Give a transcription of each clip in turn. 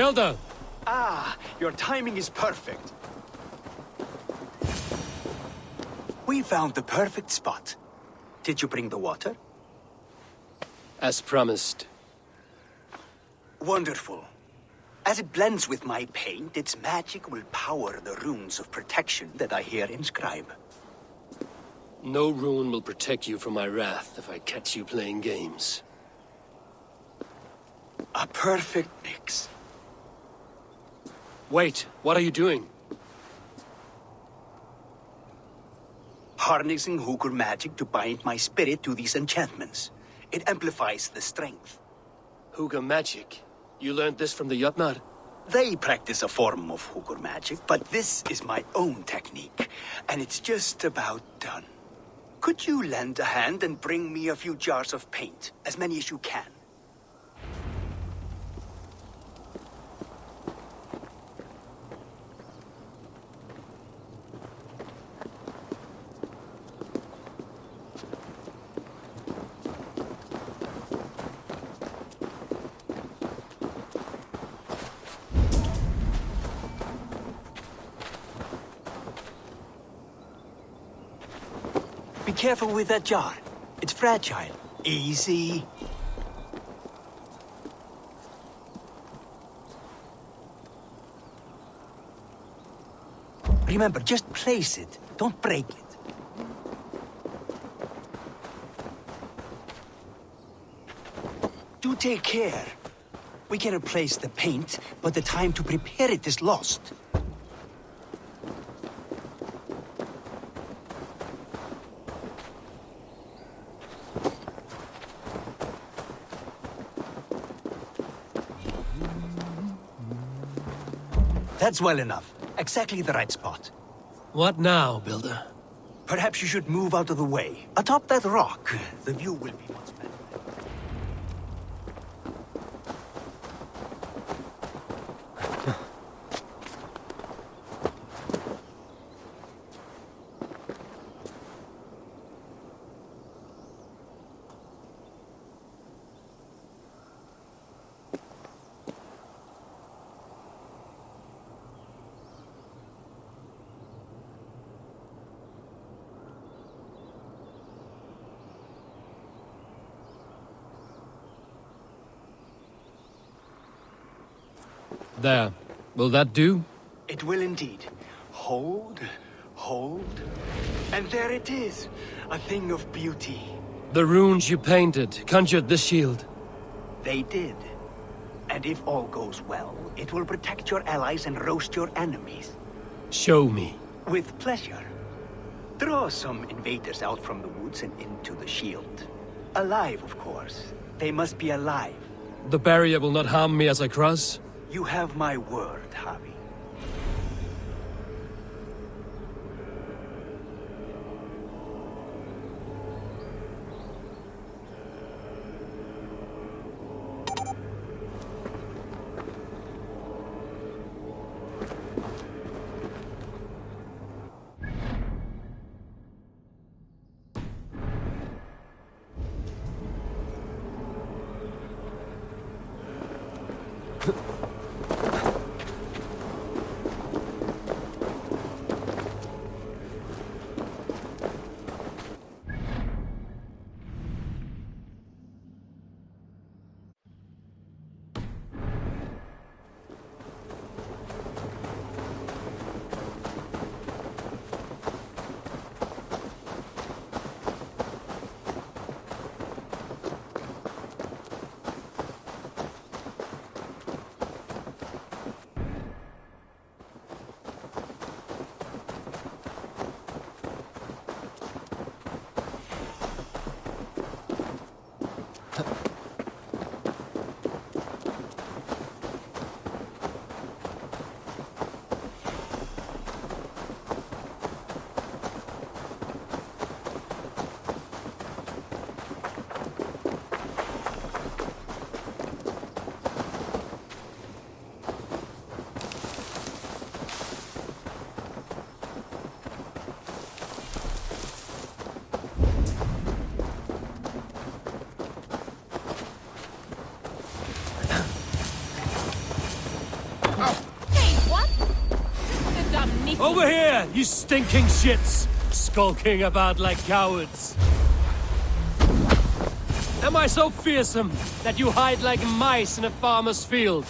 Builder! Ah, your timing is perfect. We found the perfect spot. Did you bring the water? As promised. Wonderful. As it blends with my paint, its magic will power the runes of protection that I here inscribe. No rune will protect you from my wrath if I catch you playing games. A perfect mix. Wait, what are you doing? Harnessing hooker magic to bind my spirit to these enchantments. It amplifies the strength. Huga magic? You learned this from the Jotnar? They practice a form of hooker magic, but this is my own technique, and it's just about done. Could you lend a hand and bring me a few jars of paint? As many as you can. Be careful with that jar. It's fragile. Easy. Remember, just place it. Don't break it. Do take care. We can replace the paint, but the time to prepare it is lost. That's well enough. Exactly the right spot. What now, Builder? Perhaps you should move out of the way. Atop that rock, the view will be much better. There. Will that do? It will indeed. Hold, hold, and there it is. A thing of beauty. The runes you painted conjured the shield. They did. And if all goes well, it will protect your allies and roast your enemies. Show me. With pleasure. Draw some invaders out from the woods and into the shield. Alive, of course. They must be alive. The barrier will not harm me as I cross? You have my word, Javi. Over here, you stinking shits! Skulking about like cowards. Am I so fearsome that you hide like mice in a farmer's field?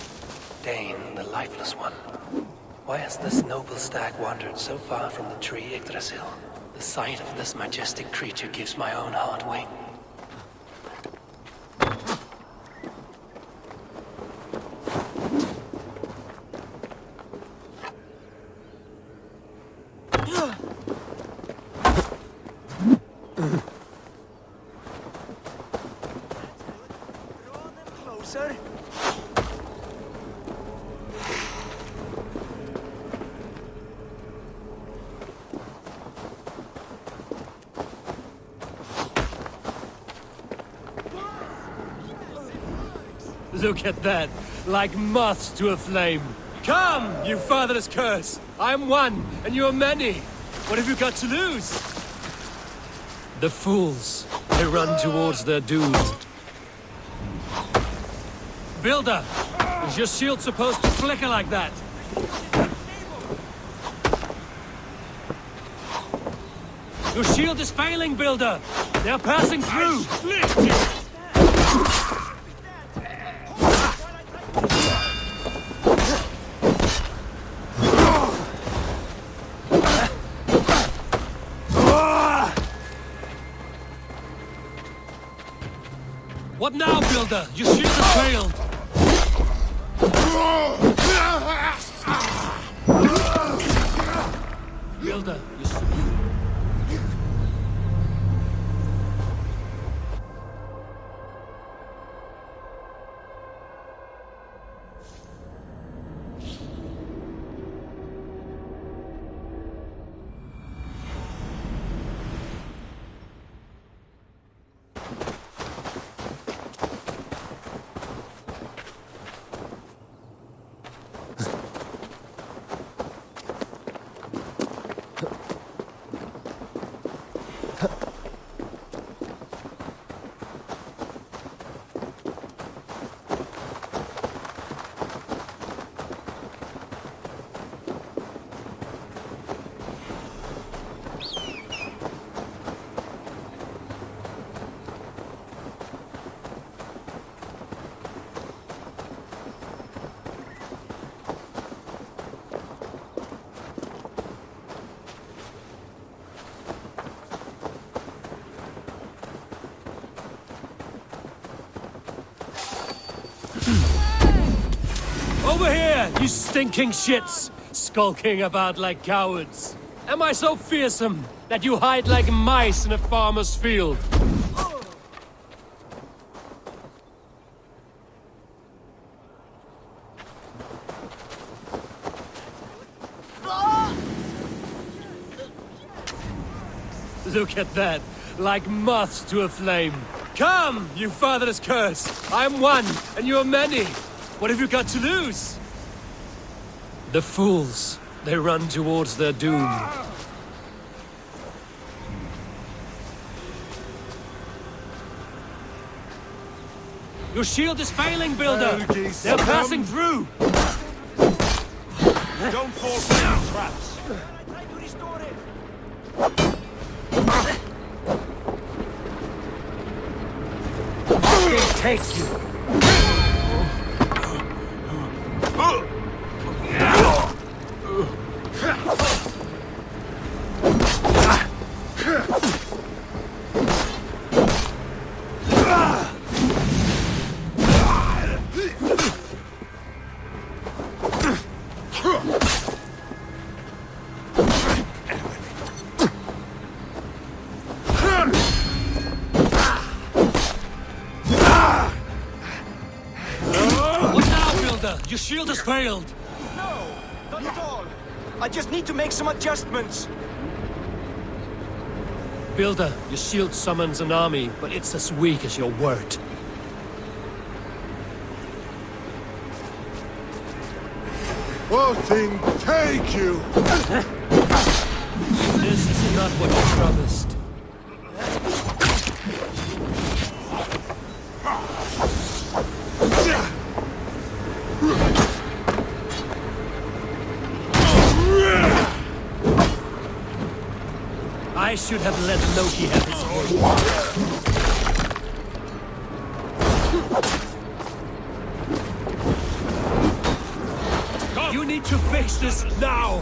Dane, the lifeless one. Why has this noble stag wandered so far from the tree Yggdrasil? The sight of this majestic creature gives my own heart wing. Closer. Look at that, like moths to a flame. Come, you fatherless curse! I am one, and you are many. What have you got to lose? The fools, they run towards their doom. Builder, is your shield supposed to flicker like that? Your shield is failing, Builder! They're passing through! What now, Builder? Your shield has failed! Builder, you Over here, you stinking shits! Skulking about like cowards. Am I so fearsome that you hide like mice in a farmer's field? Look at that, like moths to a flame. Come, you fatherless curse! I am one, and you are many. What have you got to lose? The fools, they run towards their doom. Your shield is failing, Builder! They're passing through! Don't fall for any traps. Try to restore it. They take you! Your shield has failed! No, not at all. I just need to make some adjustments. Builder, your shield summons an army, but it's as weak as your word. Nothing take you! This is not what you promised. I should have let Loki have his way. You need to fix this now!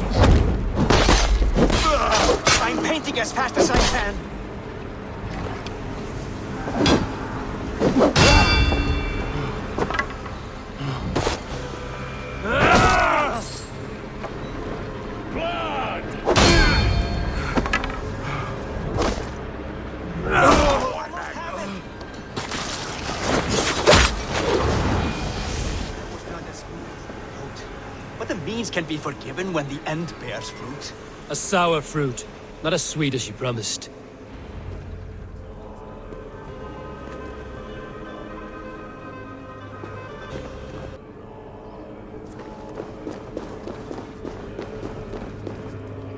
I'm painting as fast as I can. But the means can be forgiven when the end bears fruit. A sour fruit, not as sweet as you promised.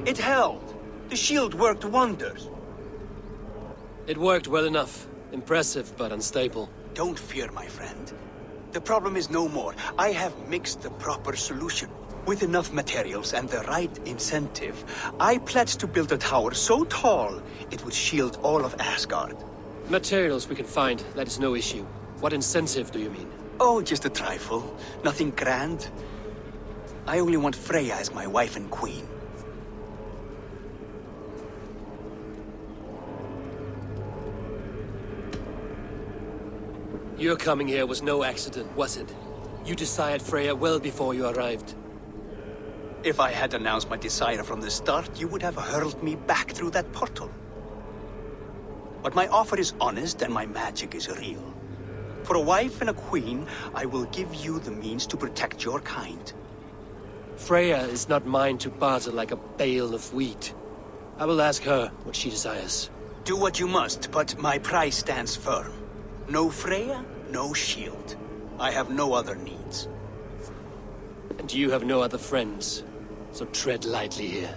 It held. The shield worked wonders. It worked well enough. Impressive, but unstable. Don't fear, my friend. The problem is no more. I have mixed the proper solution. With enough materials and the right incentive, I pledge to build a tower so tall it would shield all of Asgard. Materials we can find, that is no issue. What incentive do you mean? Oh, just a trifle. Nothing grand. I only want Freya as my wife and queen. Your coming here was no accident, was it? You desired Freya well before you arrived. If I had announced my desire from the start, you would have hurled me back through that portal. But my offer is honest and my magic is real. For a wife and a queen, I will give you the means to protect your kind. Freya is not mine to barter like a bale of wheat. I will ask her what she desires. Do what you must, but my price stands firm. No Freya, no shield. I have no other needs. And you have no other friends, so tread lightly here.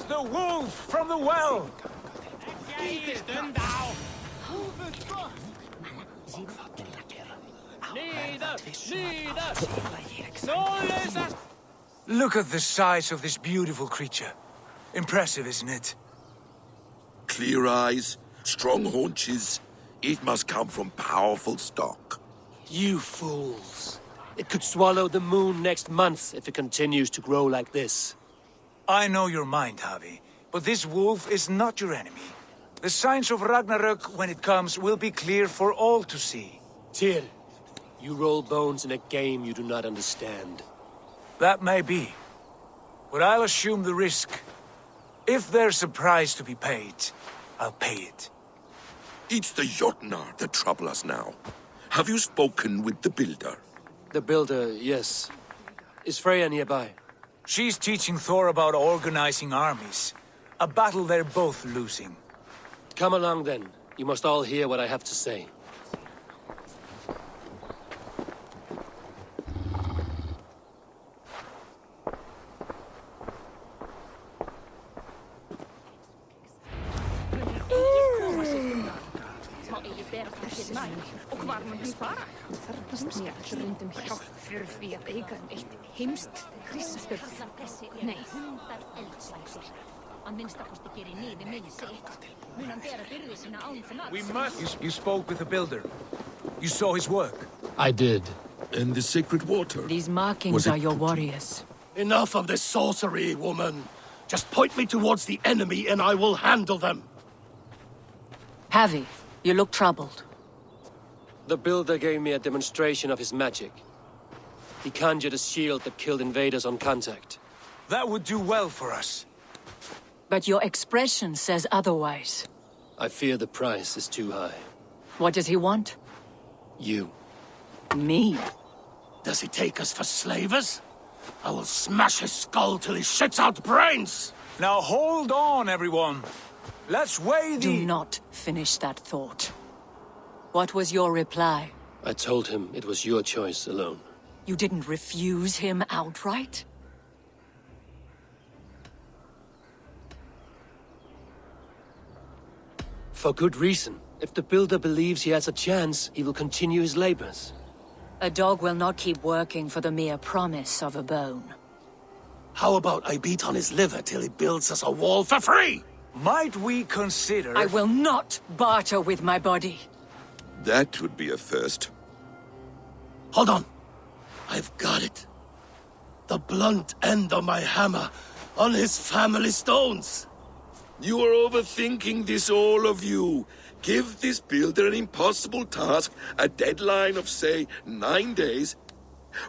The wolf from the well! Look at the size of this beautiful creature. Impressive, isn't it? Clear eyes, strong haunches. It must come from powerful stock. You fools. It could swallow the moon next month if it continues to grow like this. I know your mind, Javi, but this wolf is not your enemy. The signs of Ragnarök, when it comes, will be clear for all to see. Tyr, you roll bones in a game you do not understand. That may be. But I'll assume the risk. If there's a price to be paid, I'll pay it. It's the Jotnar that trouble us now. Have you spoken with the builder? The builder, yes. Is Freya nearby? She's teaching Thor about organizing armies. A battle they're both losing. Come along then. You must all hear what I have to say. Og hvar mun hann fara? Þarfnast mér reyndum hjálp fyrir því að eiga eitt heimst Kristur. Nei. You spoke with the builder. You saw his work. I did. And the sacred water? These markings are your warriors. Enough of this sorcery, woman. Just point me towards the enemy and I will handle them. Havi, you look troubled. The builder gave me a demonstration of his magic. He conjured a shield that killed invaders on contact. That would do well for us. But your expression says otherwise. I fear the price is too high. What does he want? You. Me? Does he take us for slavers? I will smash his skull till he shits out brains! Now hold on, everyone. Let's weigh the... Do not finish that thought. What was your reply? I told him it was your choice alone. You didn't refuse him outright? For good reason. If the builder believes he has a chance, he will continue his labors. A dog will not keep working for the mere promise of a bone. How about I beat on his liver till he builds us a wall for free? Might we consider... I will not barter with my body. That would be a first. Hold on. I've got it. The blunt end of my hammer on his family stones. You are overthinking this, all of you. Give this builder an impossible task, a deadline of, say, 9 days.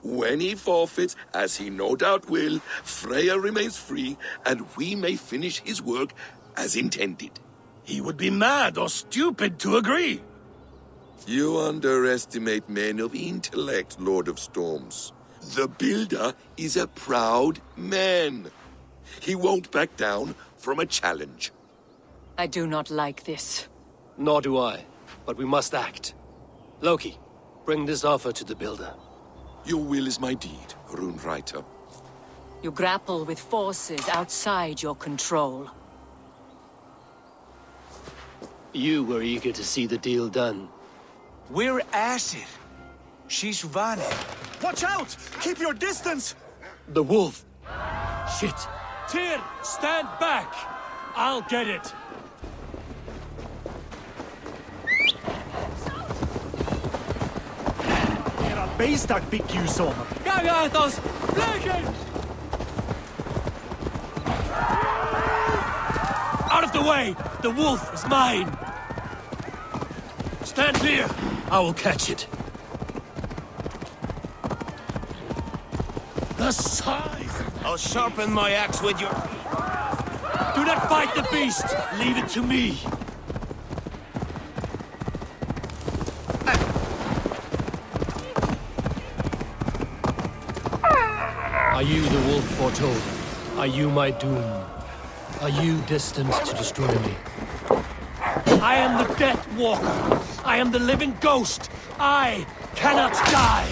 When he forfeits, as he no doubt will, Freya remains free, and we may finish his work as intended. He would be mad or stupid to agree. You underestimate men of intellect, Lord of Storms. The builder is a proud man. He won't back down from a challenge. I do not like this. Nor do I, but we must act. Loki, bring this offer to the builder. Your will is my deed, Rune Writer. You grapple with forces outside your control. You were eager to see the deal done. We're acid. She's Vane. Watch out! Keep your distance! The wolf! Shit! Tyr, stand back! I'll get it! Era beestak bygger ju som. Gagathos! Flanking! Out of the way! The wolf is mine! Stand clear! I will catch it. The size! I'll sharpen my axe with your... Do not fight the beast! Leave it to me! Are you the wolf foretold? Are you my doom? Are you destined to destroy me? I am the Death Walker! I am the living ghost! I cannot die!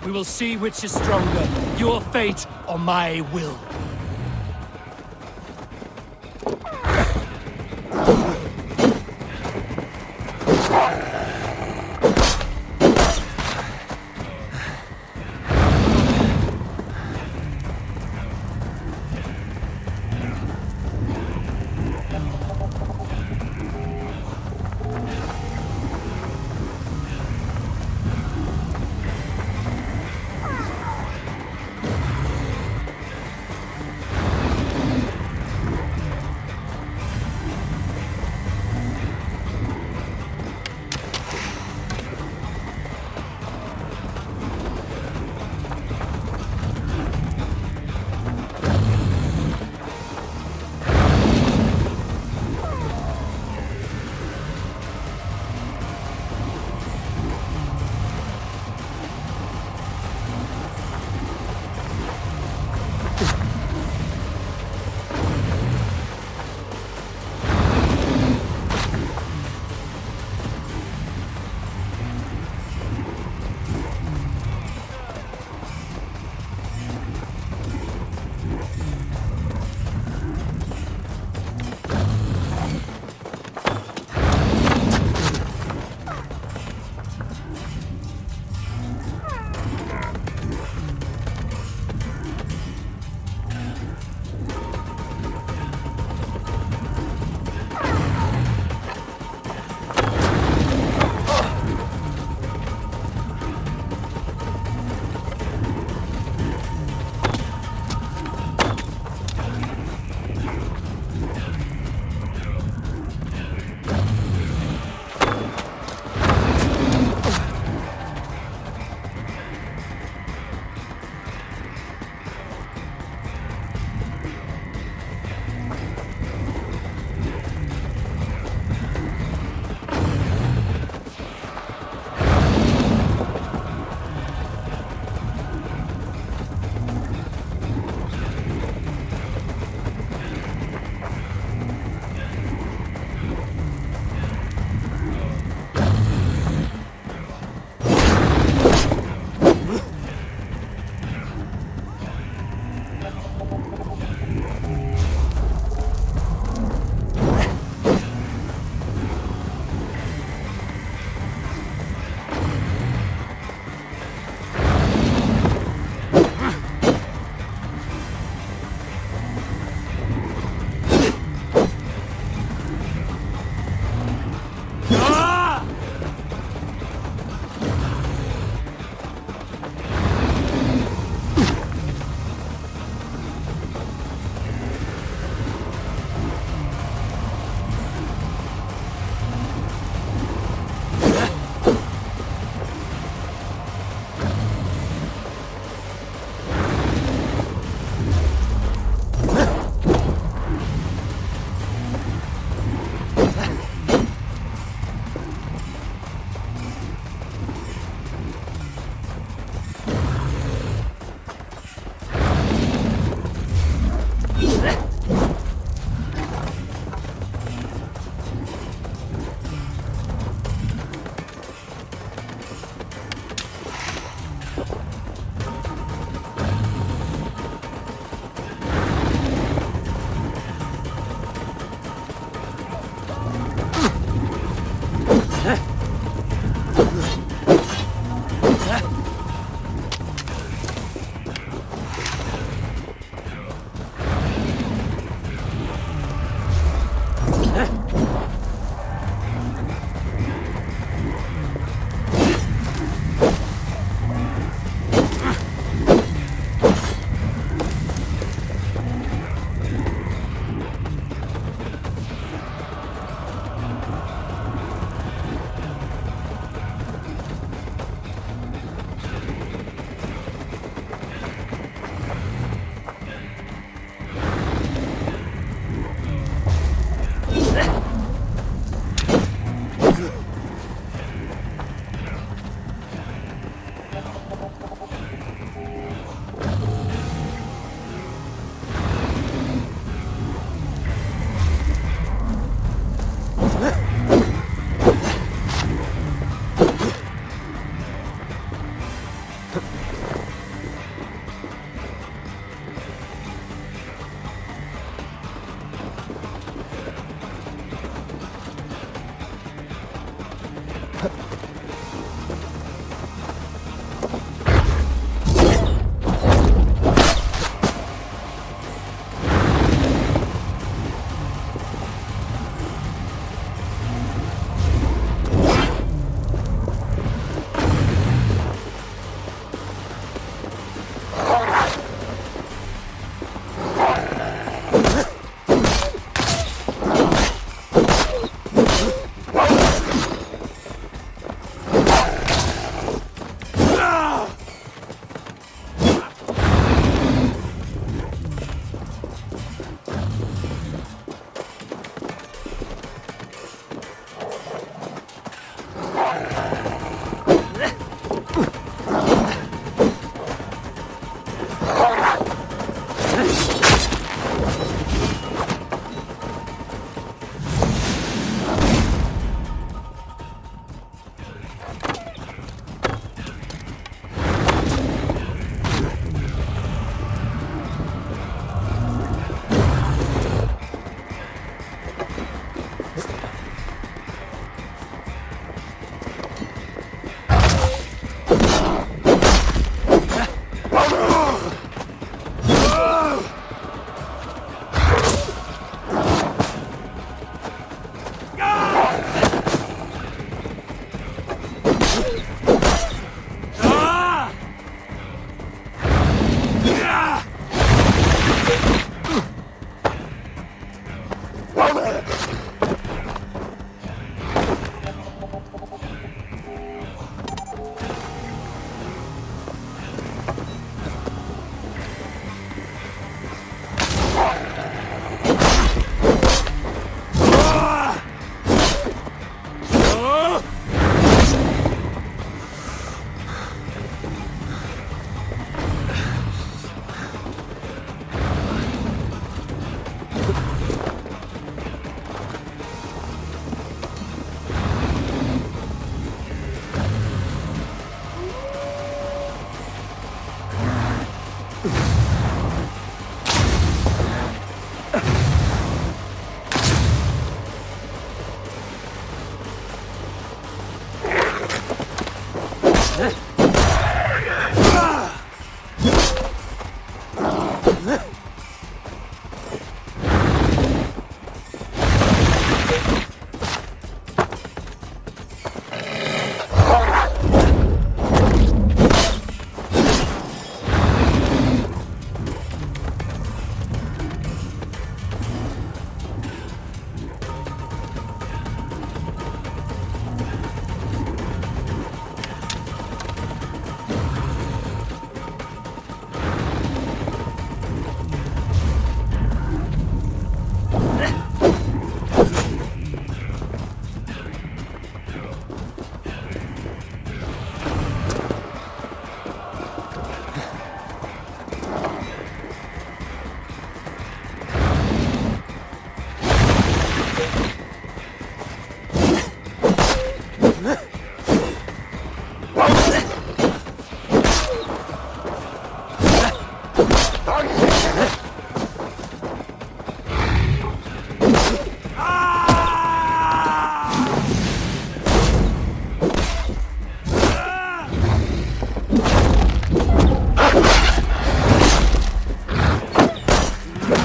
We will see which is stronger, your fate or my will.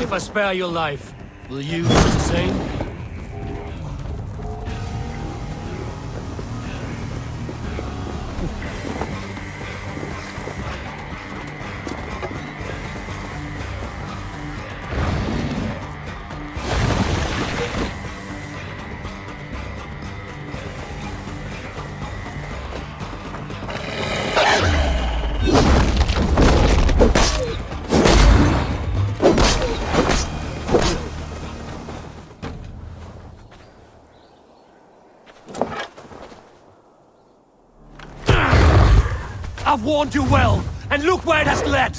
If I spare your life, will you do the same? I've warned you well, and look where it has led!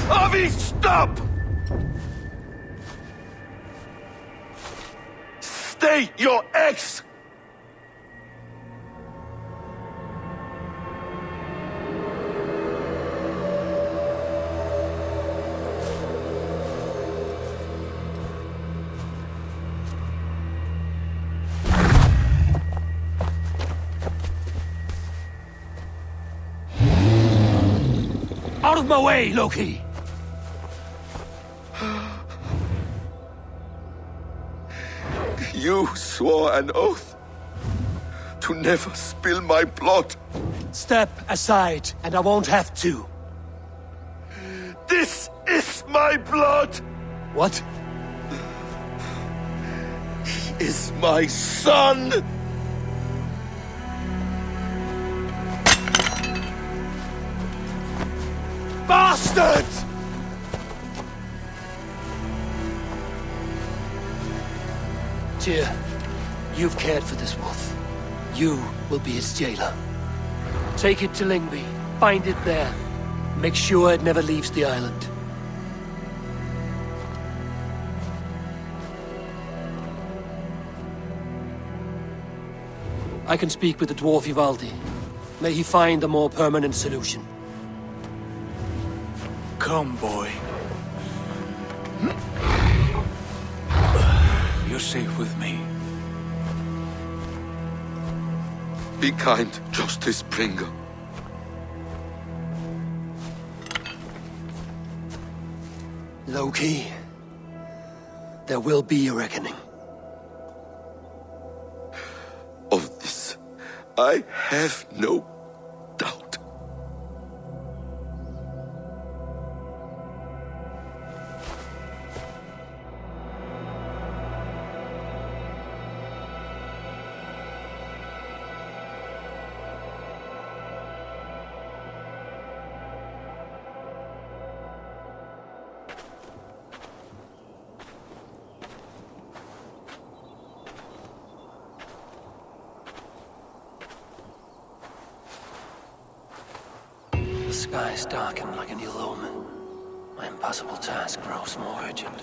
Avi, stop! State your ex! Out of my way, Loki! You swore an oath to never spill my blood. Step aside, and I won't have to. This is my blood! What? He is my son! Bastard! Tyr, you've cared for this wolf. You will be its jailer. Take it to Lingby. Bind it there. Make sure it never leaves the island. I can speak with the dwarf Ivaldi. May he find a more permanent solution. Come, boy. You're safe with me. Be kind, Justice Bringer. Loki, there will be a reckoning. Of this, I have no doubt. The skies darken like an ill omen. My impossible task grows more urgent.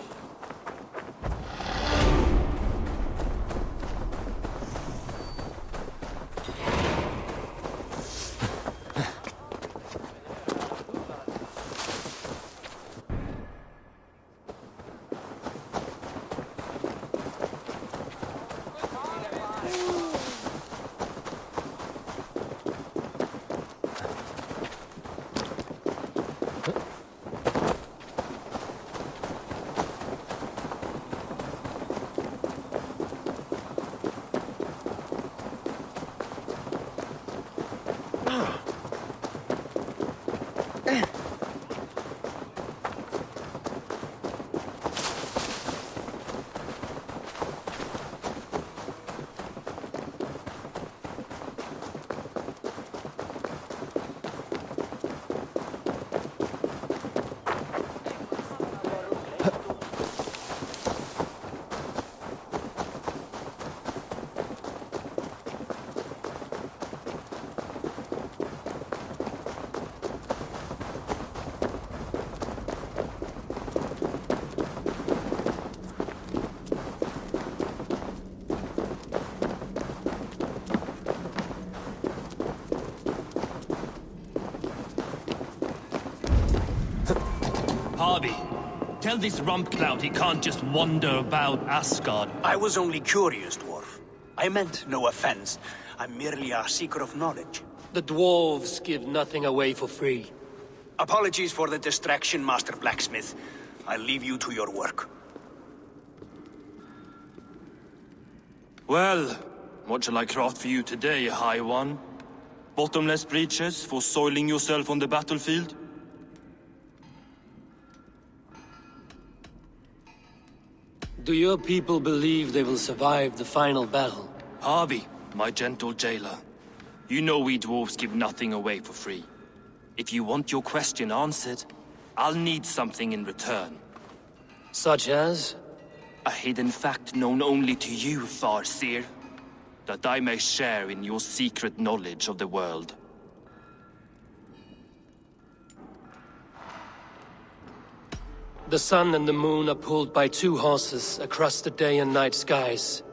Harvey, tell this Rumpcloud he can't just wander about Asgard. I was only curious, dwarf. I meant no offense. I'm merely a seeker of knowledge. The dwarves give nothing away for free. Apologies for the distraction, Master Blacksmith. I'll leave you to your work. Well, what shall I craft for you today, High One? Bottomless breeches for soiling yourself on the battlefield? Do your people believe they will survive the final battle? Harvey, my gentle jailer. You know we dwarves give nothing away for free. If you want your question answered, I'll need something in return. Such as? A hidden fact known only to you, Farseer. That I may share in your secret knowledge of the world. The sun and the moon are pulled by two horses across the day and night skies.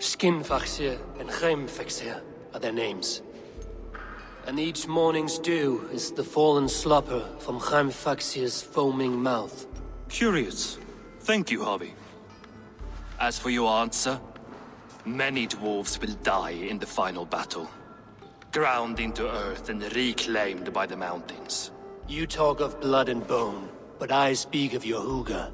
Skinfaxir and Heimfaxir are their names. And each morning's dew is the fallen slopper from Heimfaxir's foaming mouth. Curious. Thank you, Harvey. As for your answer, many dwarves will die in the final battle. Ground into earth and reclaimed by the mountains. You talk of blood and bone, but I speak of your Huga.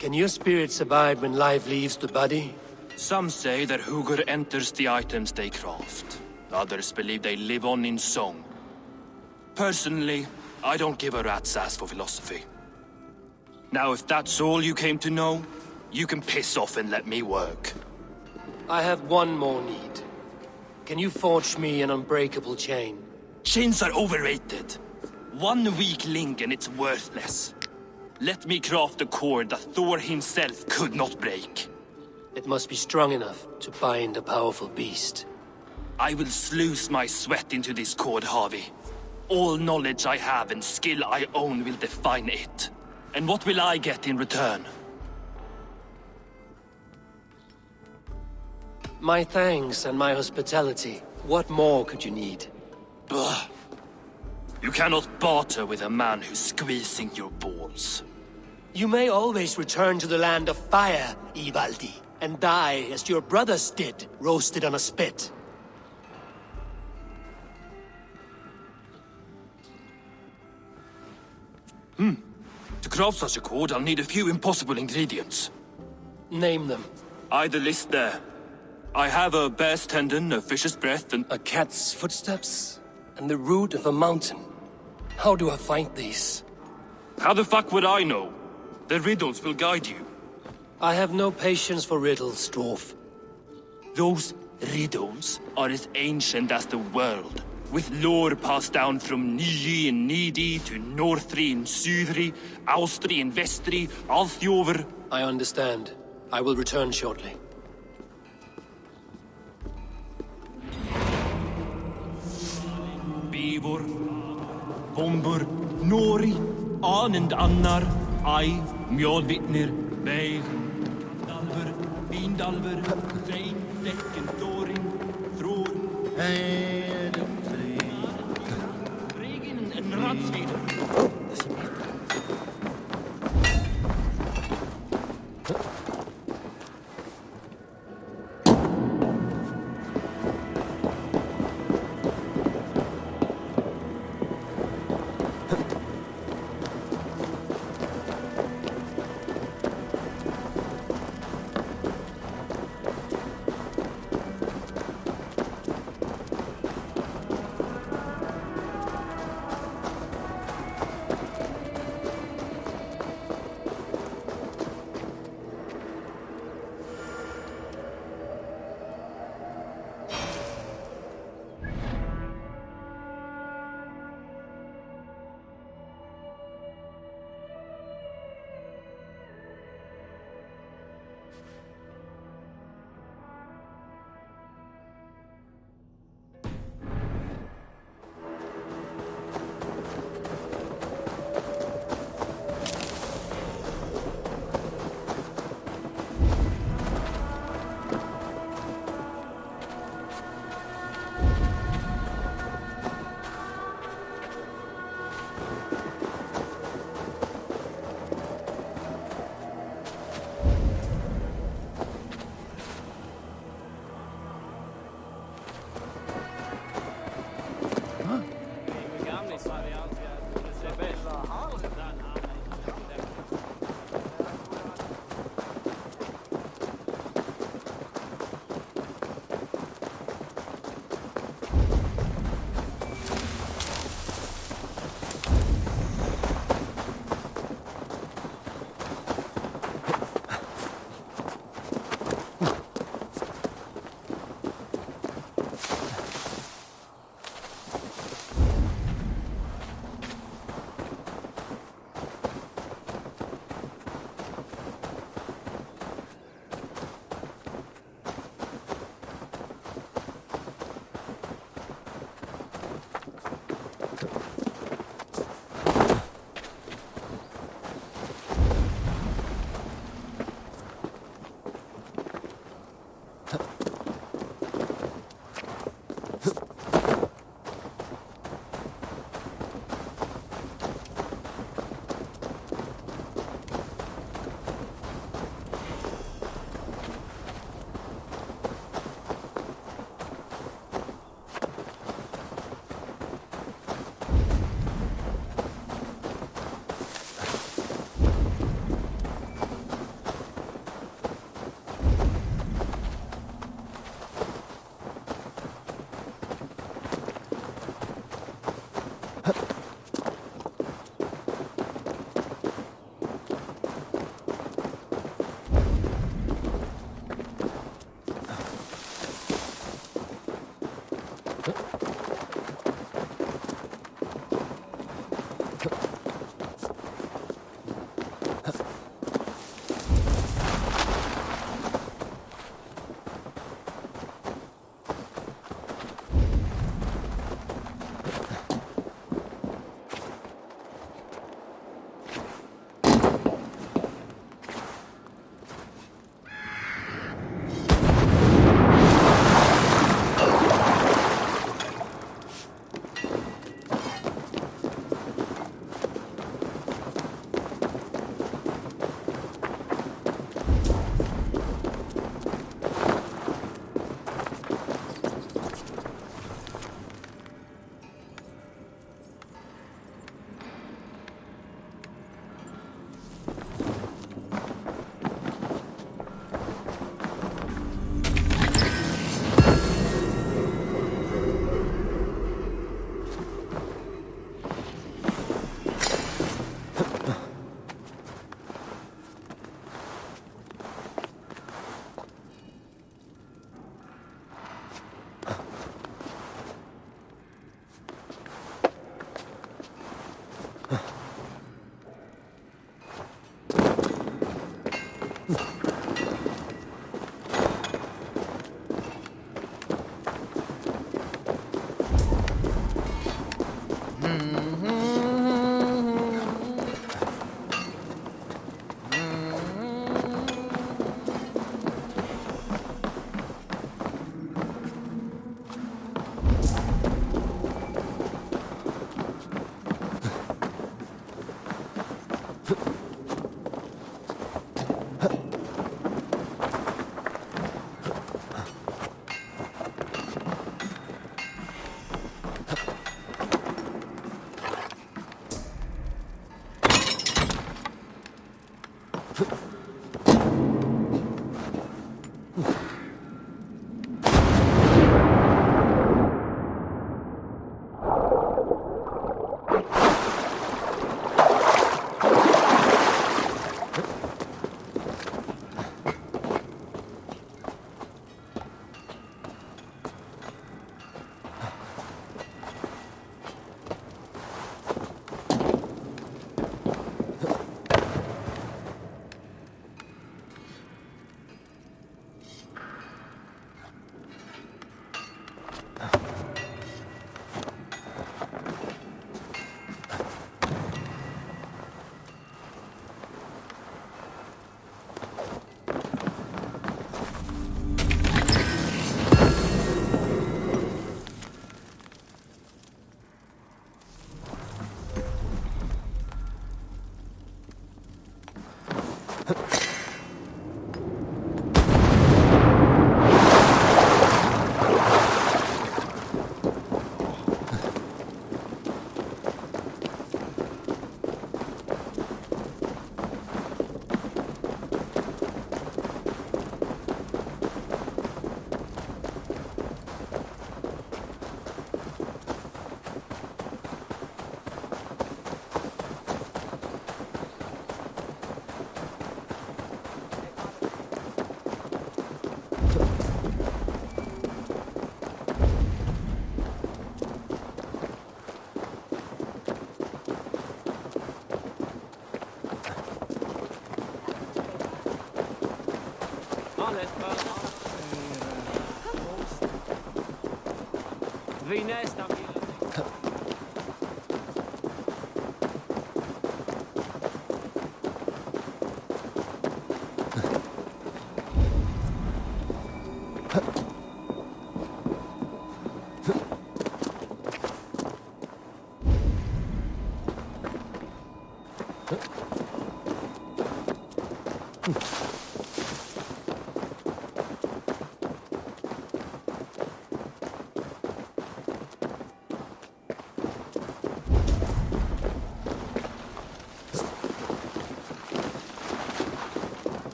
Can your spirit survive when life leaves the body? Some say that Hugr enters the items they craft. Others believe they live on in song. Personally, I don't give a rat's ass for philosophy. Now, if that's all you came to know, you can piss off and let me work. I have one more need. Can you forge me an unbreakable chain? Chains are overrated. One weak link and it's worthless. Let me craft a cord that Thor himself could not break. It must be strong enough to bind a powerful beast. I will sluice my sweat into this cord, Harvey. All knowledge I have and skill I own will define it. And what will I get in return? My thanks and my hospitality. What more could you need? Ugh. You cannot barter with a man who's squeezing your balls. You may always return to the land of fire, Ivaldi, and die as your brothers did, roasted on a spit. To craft such a cord, I'll need a few impossible ingredients. Name them. The list there. I have a bear's tendon, a fish's breath, and... A cat's footsteps, and the root of a mountain. How do I find these? How the fuck would I know? The riddles will guide you. I have no patience for riddles, Dwarf. Those riddles are as ancient as the world, with lore passed down from Niji and Nidi to Northri and Sudri, Austri and Vestri, Althjover. I understand. I will return shortly. Bivor, Bombur, Nori, Anand Annar, Ai, Mjolvitnir, Beir, Dalver, Vindalver, Vein, Dekken, Thorin, Thror, Regen and Ratsvider.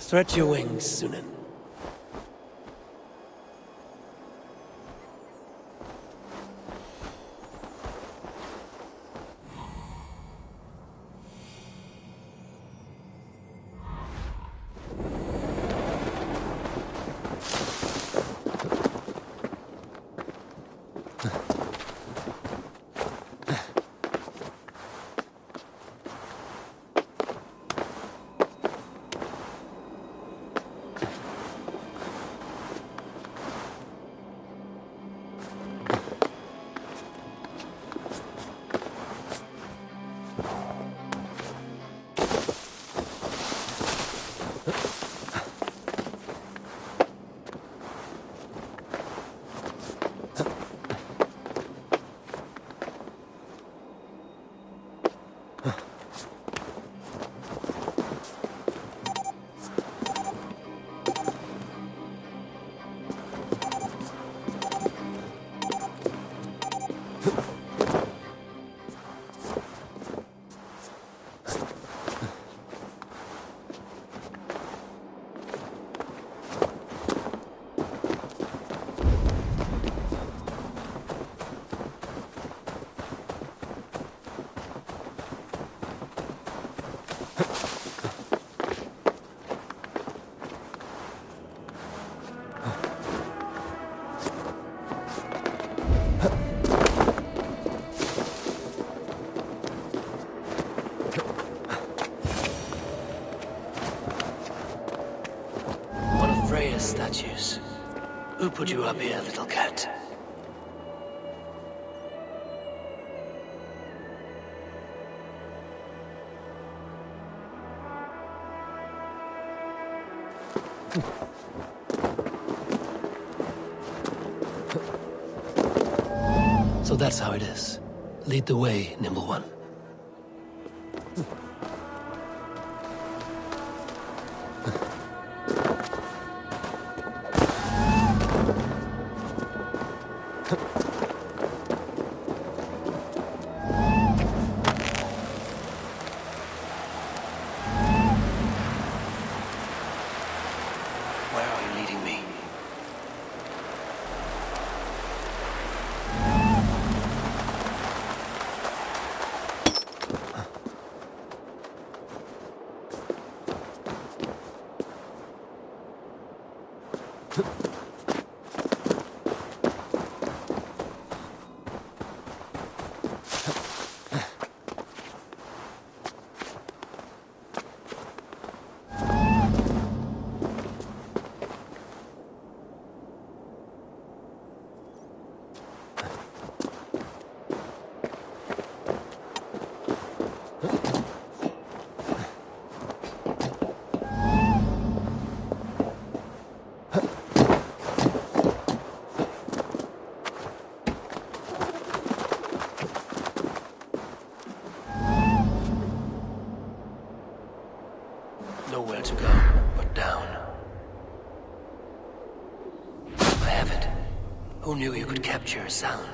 Stretch your wings, Sunan. One of Freya's statues. Who put you up here, little cat? So that's how it is. Lead the way, Nimble One. Where are you leading me? Nowhere to go but down. I have it. Who knew you could capture a sound?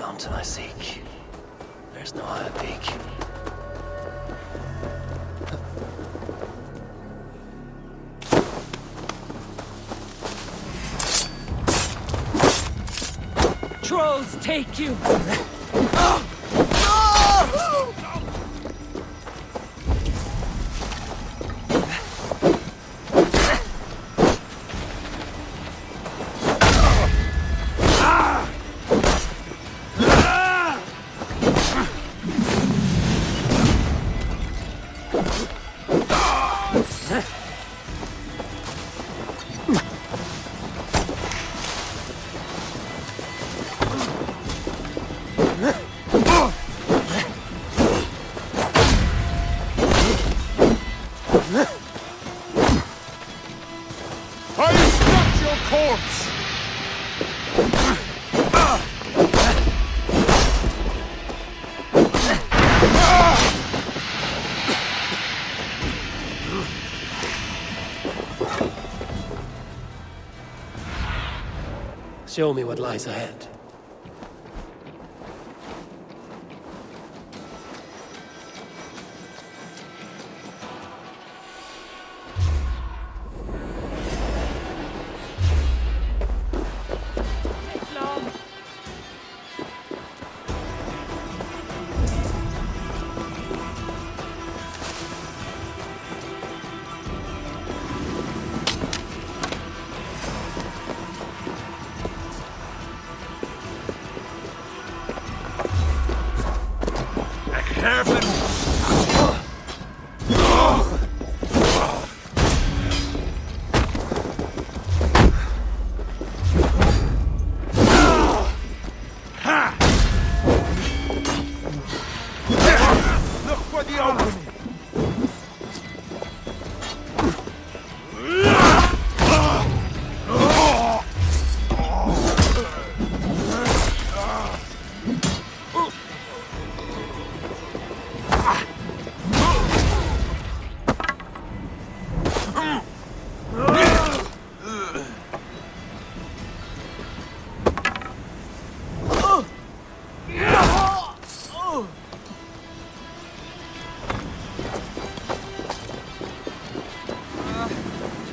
mountain I seek. There's no higher peak. Trolls take you! Show me what lies ahead.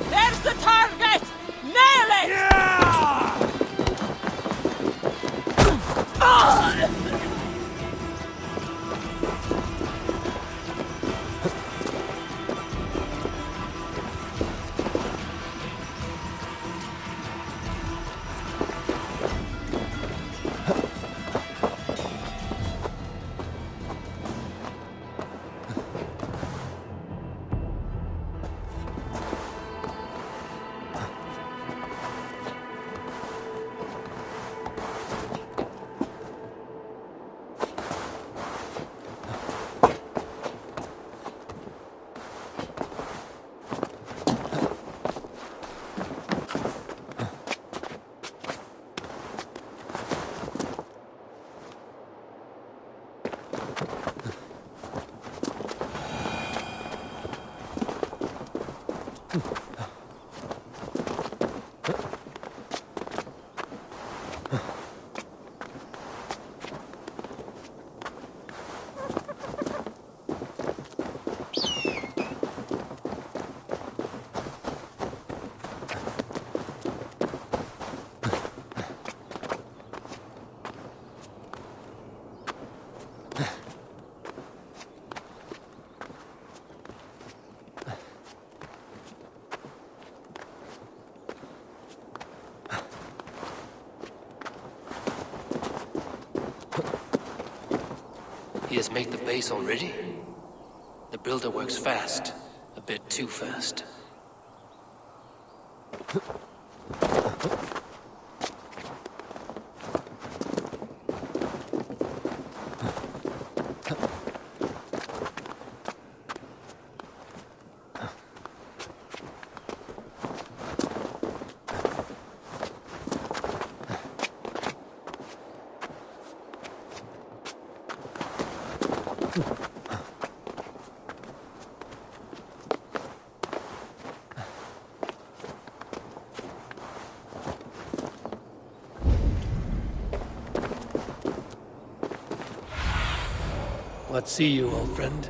There's the target! Nail it! He has made the base already? The builder works fast. A bit too fast. What see you, old friend?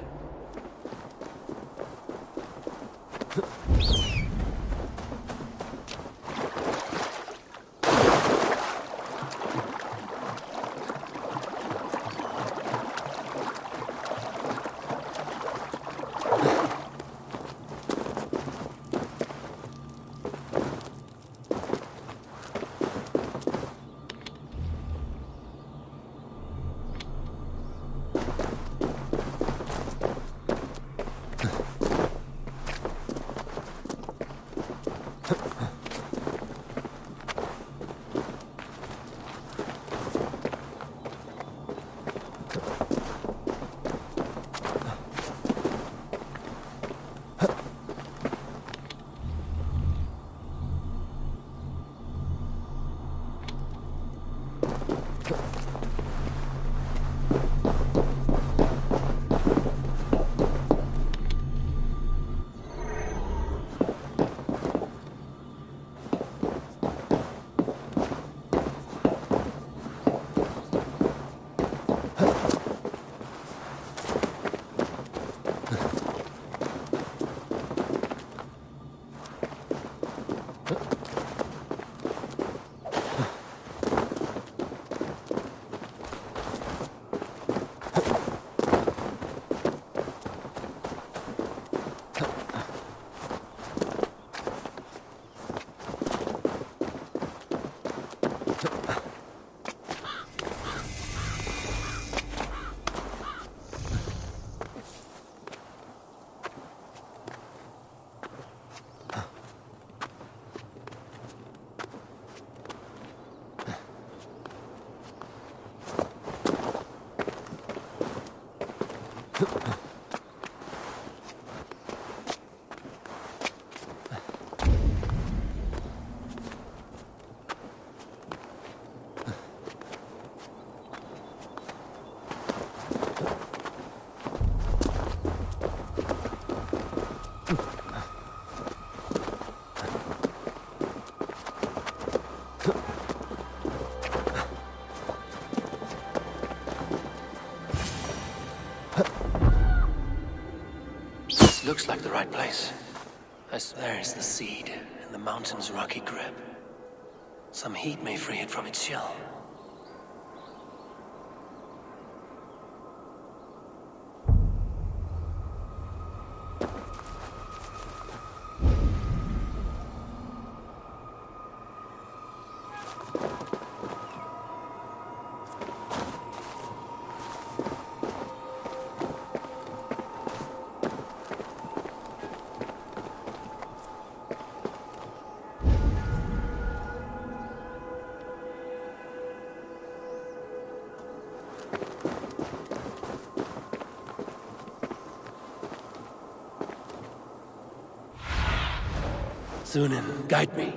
Looks like the right place. There's the seed in the mountain's rocky grip. Some heat may free it from its shell. Sunan, guide me.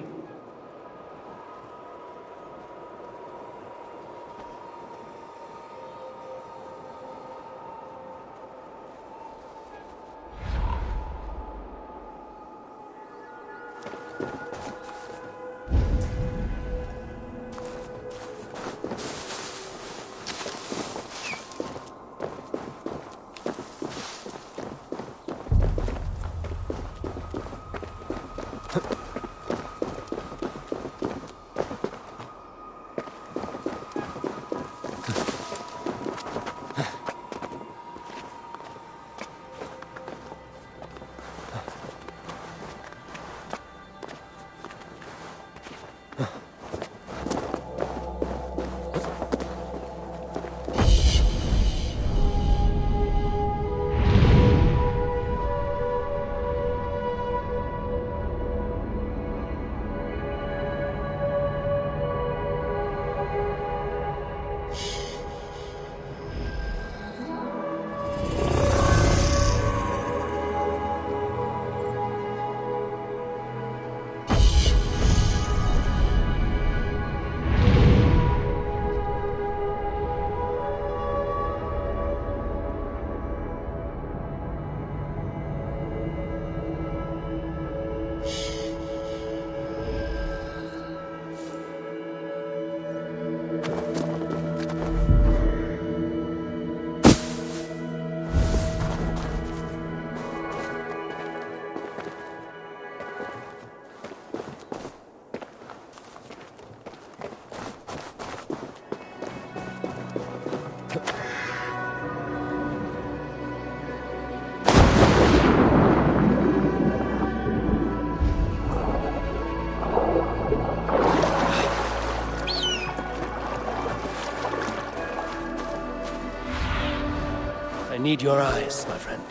need your eyes, my friend.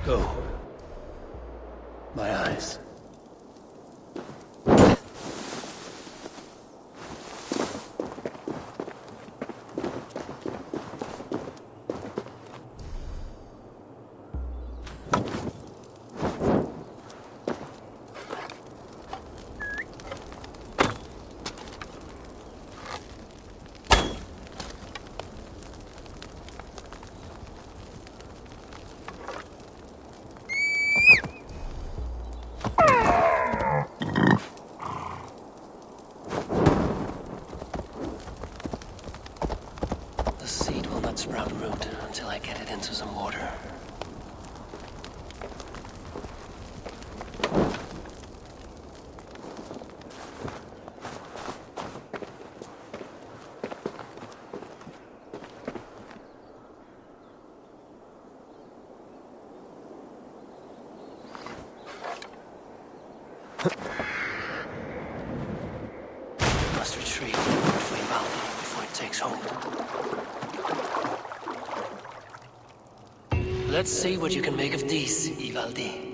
Go. My eyes. Sprout root until I get it into some water. Must retrieve the root flame Valhalla before it takes hold. Let's see what you can make of these, Ivaldi.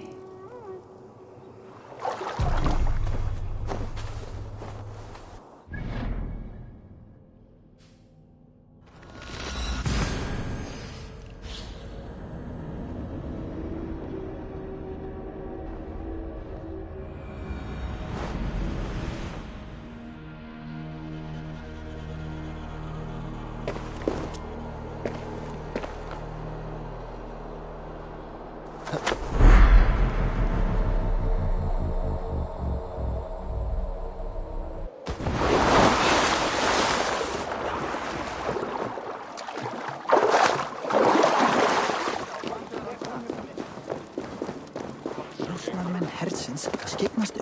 Það skipnast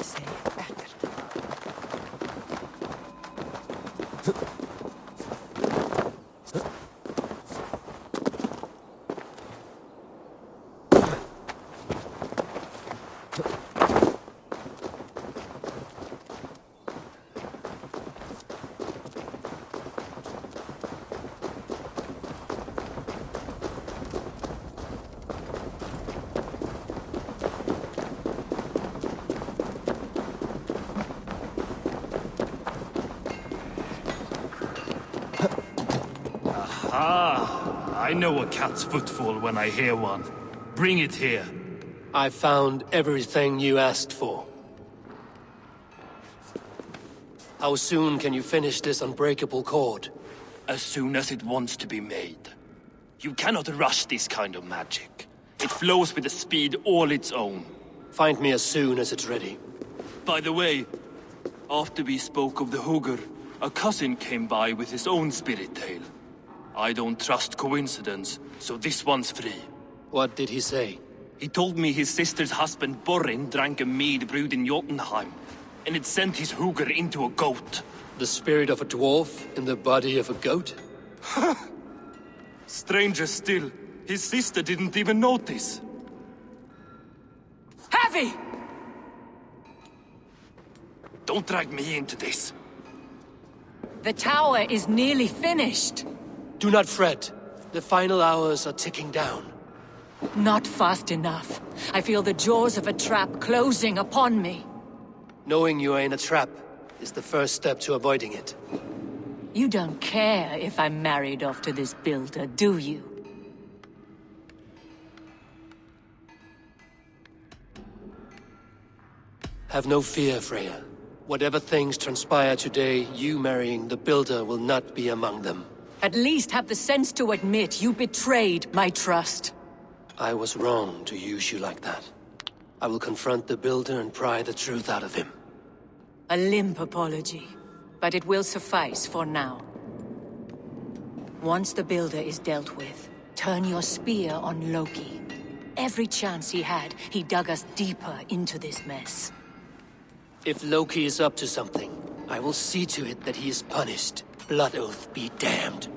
segi ekkert. I know a cat's footfall when I hear one. Bring it here. I found everything you asked for. How soon can you finish this unbreakable cord? As soon as it wants to be made. You cannot rush this kind of magic. It flows with a speed all its own. Find me as soon as it's ready. By the way, after we spoke of the Hugr, a cousin came by with his own spirit tale. I don't trust coincidence, so this one's free. What did he say? He told me his sister's husband Borin drank a mead brewed in Jotunheim, and it sent his Hugr into a goat. The spirit of a dwarf in the body of a goat? Stranger still, his sister didn't even notice. Heavy! Don't drag me into this. The tower is nearly finished. Do not fret. The final hours are ticking down. Not fast enough. I feel the jaws of a trap closing upon me. Knowing you are in a trap is the first step to avoiding it. You don't care if I'm married off to this builder, do you? Have no fear, Freya. Whatever things transpire today, you marrying the builder will not be among them. At least have the sense to admit you betrayed my trust. I was wrong to use you like that. I will confront the builder and pry the truth out of him. A limp apology, but it will suffice for now. Once the builder is dealt with, turn your spear on Loki. Every chance he had, he dug us deeper into this mess. If Loki is up to something, I will see to it that he is punished. Blood Oath be damned.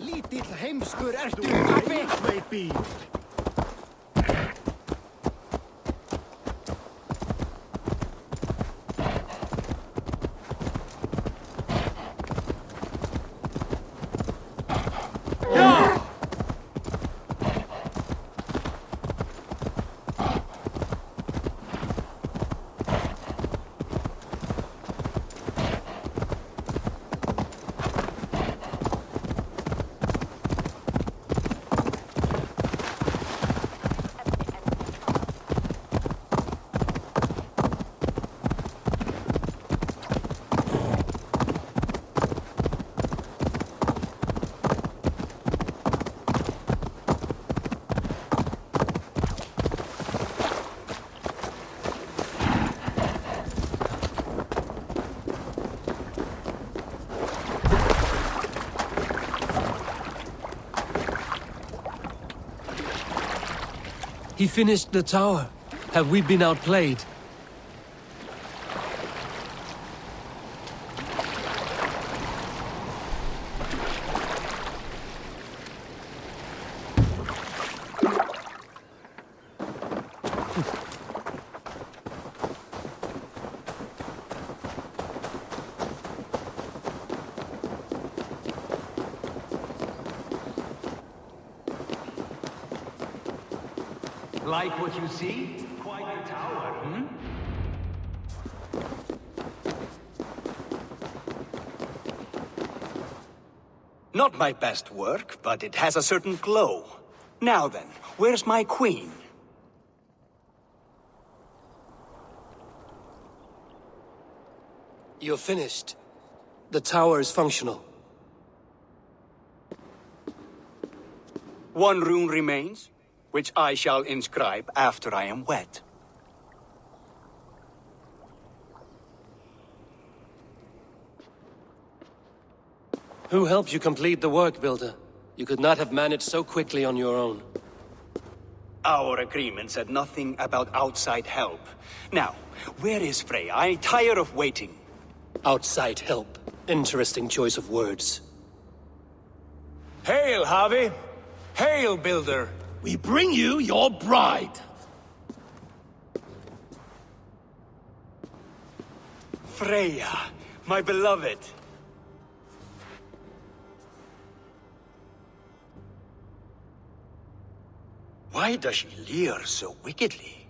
Lítill heimskur ertu, pabbi! Baby! He finished the tower. Have we been outplayed? Like what you see? Quite the tower, hmm? Not my best work, but it has a certain glow. Now then, where's my queen? You're finished. The tower is functional. One rune remains, which I shall inscribe after I am wed. Who helped you complete the work, Builder? You could not have managed so quickly on your own. Our agreement said nothing about outside help. Now, where is Freya? I'm tired of waiting. Outside help. Interesting choice of words. Hail, Javi! Hail, Builder! We bring you your bride. Freya, my beloved. Why does she leer so wickedly?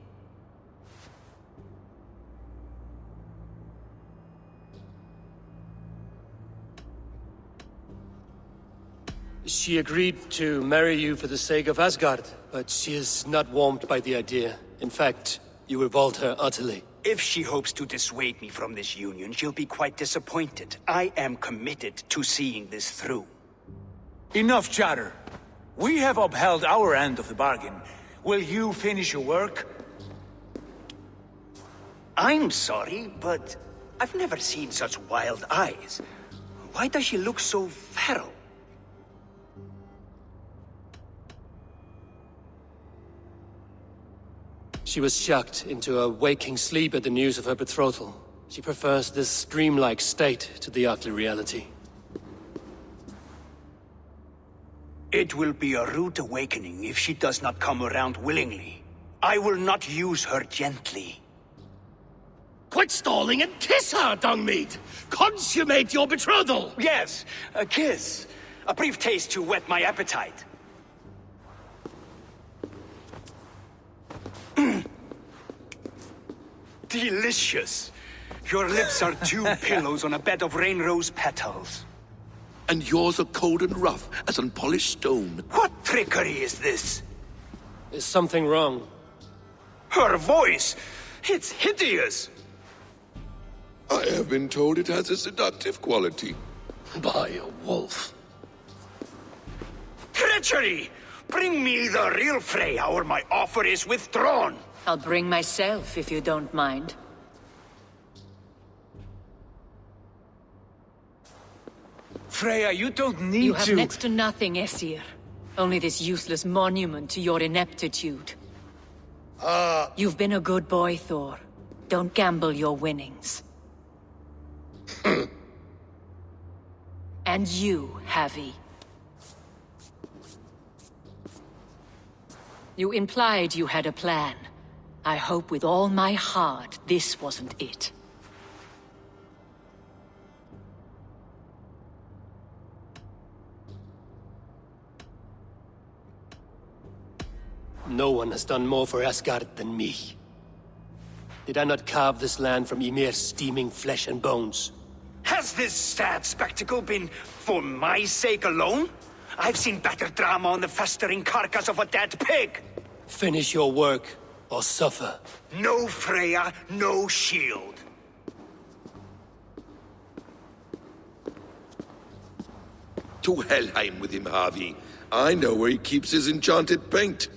She agreed to marry you for the sake of Asgard, but she is not warmed by the idea. In fact, you revolt her utterly. If she hopes to dissuade me from this union, she'll be quite disappointed. I am committed to seeing this through. Enough chatter. We have upheld our end of the bargain. Will you finish your work? I'm sorry, but I've never seen such wild eyes. Why does she look so feral? She was shocked into a waking sleep at the news of her betrothal. She prefers this dreamlike state to the ugly reality. It will be a rude awakening if she does not come around willingly. I will not use her gently. Quit stalling and kiss her, Dungmeat! Consummate your betrothal! Yes, a kiss. A brief taste to whet my appetite. Delicious. Your lips are two pillows on a bed of rain rose petals. And yours are cold and rough as unpolished stone. What trickery is this? Is something wrong? Her voice! It's hideous! I have been told it has a seductive quality. By a wolf. Treachery! Bring me the real Freya or my offer is withdrawn! I'll bring myself if you don't mind. Freya, you don't need You have to... next to nothing, Aesir. Only this useless monument to your ineptitude. You've been a good boy, Thor. Don't gamble your winnings. And you, Havi. You implied you had a plan. I hope with all my heart this wasn't it. No one has done more for Asgard than me. Did I not carve this land from Ymir's steaming flesh and bones? Has this sad spectacle been for my sake alone? I've seen better drama on the festering carcass of a dead pig! Finish your work, or suffer. No Freya, no shield. To Helheim with him, Harvey. I know where he keeps his enchanted paint.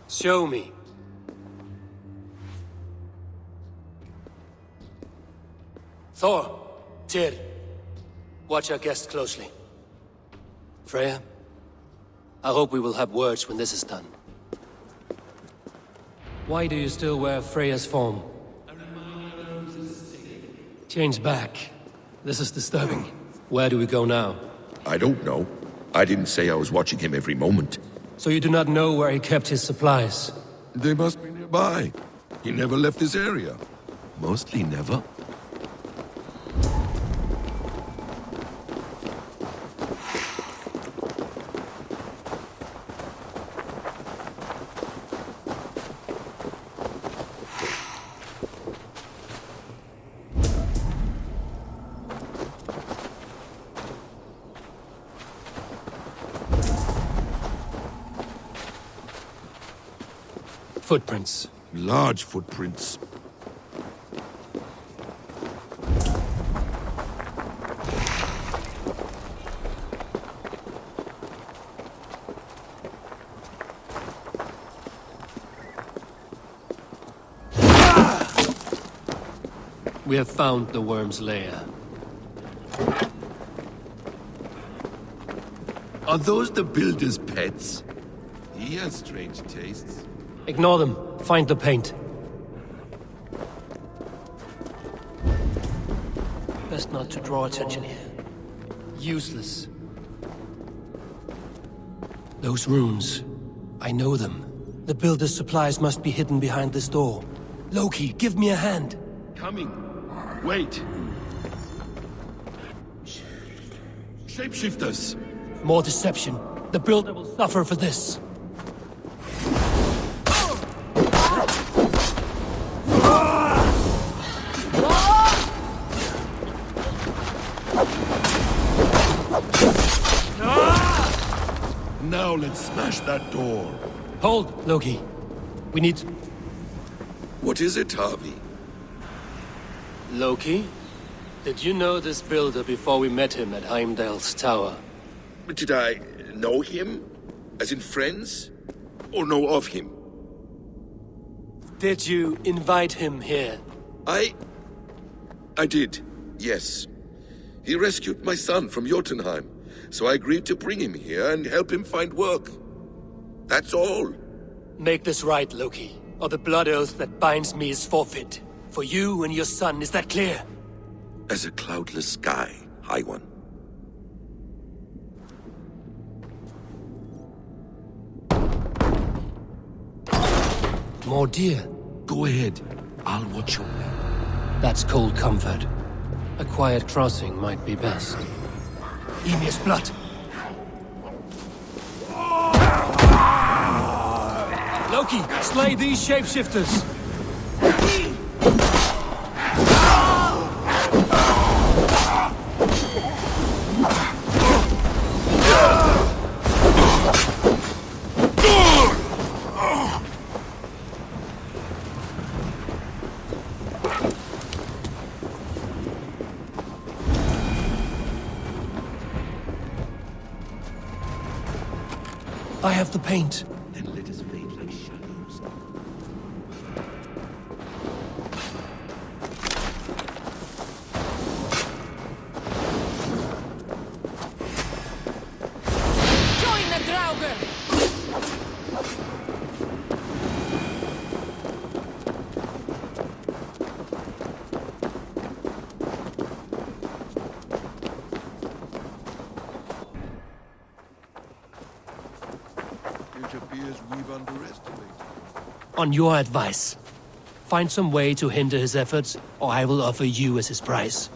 Show me. Thor, Tyr, watch our guest closely. Freya, I hope we will have words when this is done. Why do you still wear Freya's form? Change back. This is disturbing. Where do we go now? I don't know. I didn't say I was watching him every moment. So you do not know where he kept his supplies? They must be nearby. He never left this area. Mostly never. Footprints. Large footprints. We have found the worm's lair. Are those the builder's pets? He has strange tastes. Ignore them. Find the paint. Best not to draw attention here. Useless. Those runes. I know them. The builder's supplies must be hidden behind this door. Loki, give me a hand. Coming. Wait. Shapeshifters! More deception. The builder will suffer for this. Now let's smash that door. Hold, Loki. We need... What is it, Harvey? Loki? Did you know this builder before we met him at Heimdall's tower? Did I know him? As in friends? Or know of him? Did you invite him here? I did, yes. He rescued my son from Jotunheim, so I agreed to bring him here and help him find work. That's all. Make this right, Loki, or the blood oath that binds me is forfeit. For you and your son, is that clear? As a cloudless sky, High One. More deer. Go ahead. I'll watch your back. That's cold comfort. A quiet crossing might be best. Emir's blood. Loki, slay these shapeshifters! I have the paint. Then let us fade like shadows. Join the Draugr! It appears we've underestimated. On your advice, find some way to hinder his efforts, or I will offer you as his prize.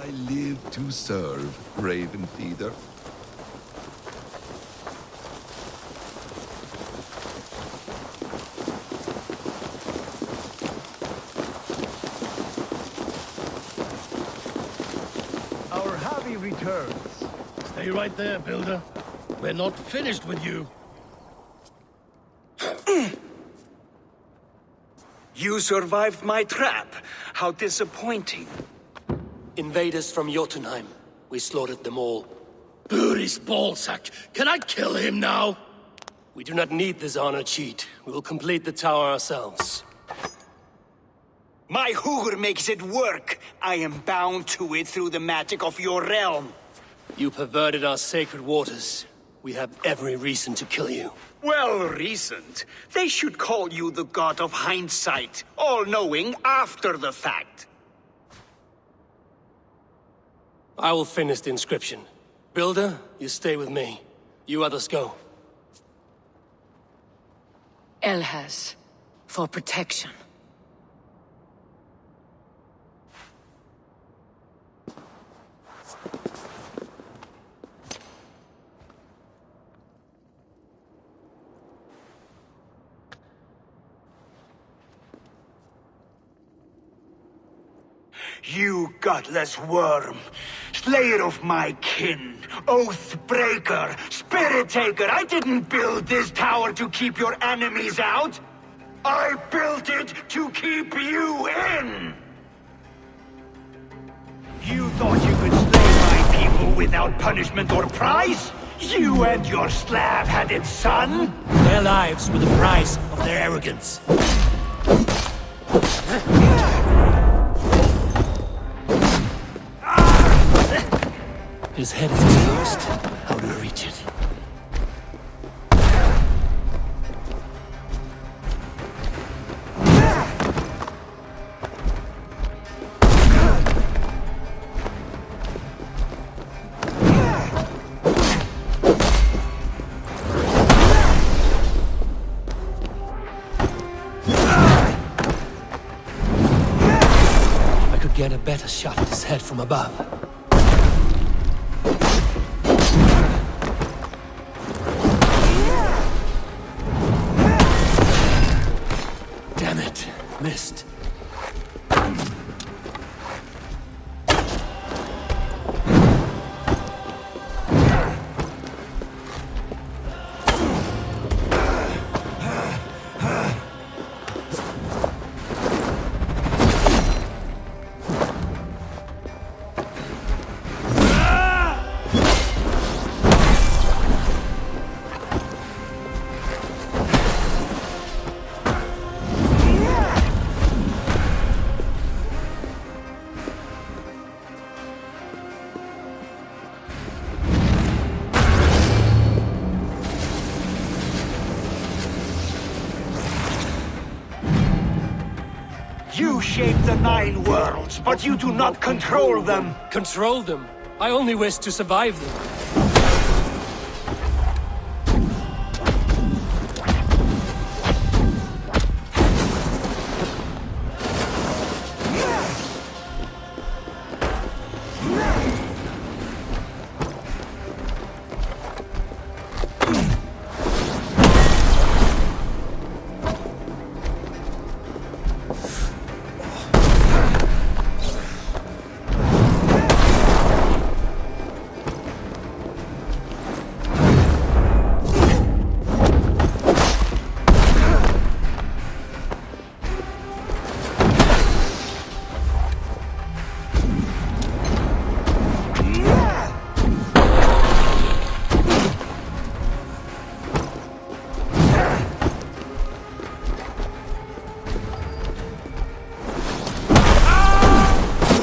I live to serve, Raven Feeder. Our Harvey returns. Stay right there, Builder. We're not finished with you. You survived my trap. How disappointing. Invaders from Jotunheim. We slaughtered them all. Booty's ballsack. Can I kill him now? We do not need this honor cheat. We will complete the tower ourselves. My Hugr makes it work. I am bound to it through the magic of your realm. You perverted our sacred waters. We have every reason to kill you. Well reasoned. They should call you the god of hindsight, all-knowing after the fact. I will finish the inscription. Builder, you stay with me. You others go. Elhaz, for protection. You godless worm, slayer of my kin, oath breaker, spirit taker, I didn't build this tower to keep your enemies out. I built it to keep you in! You thought you could slay my people without punishment or prize? You and your slab-headed son? Their lives were the price of their arrogance. His head is exposed. How do I reach it? I could get a better shot at his head from above. Damn it, missed. You shape the 9 worlds, but you do not control them. Control them? I only wish to survive them.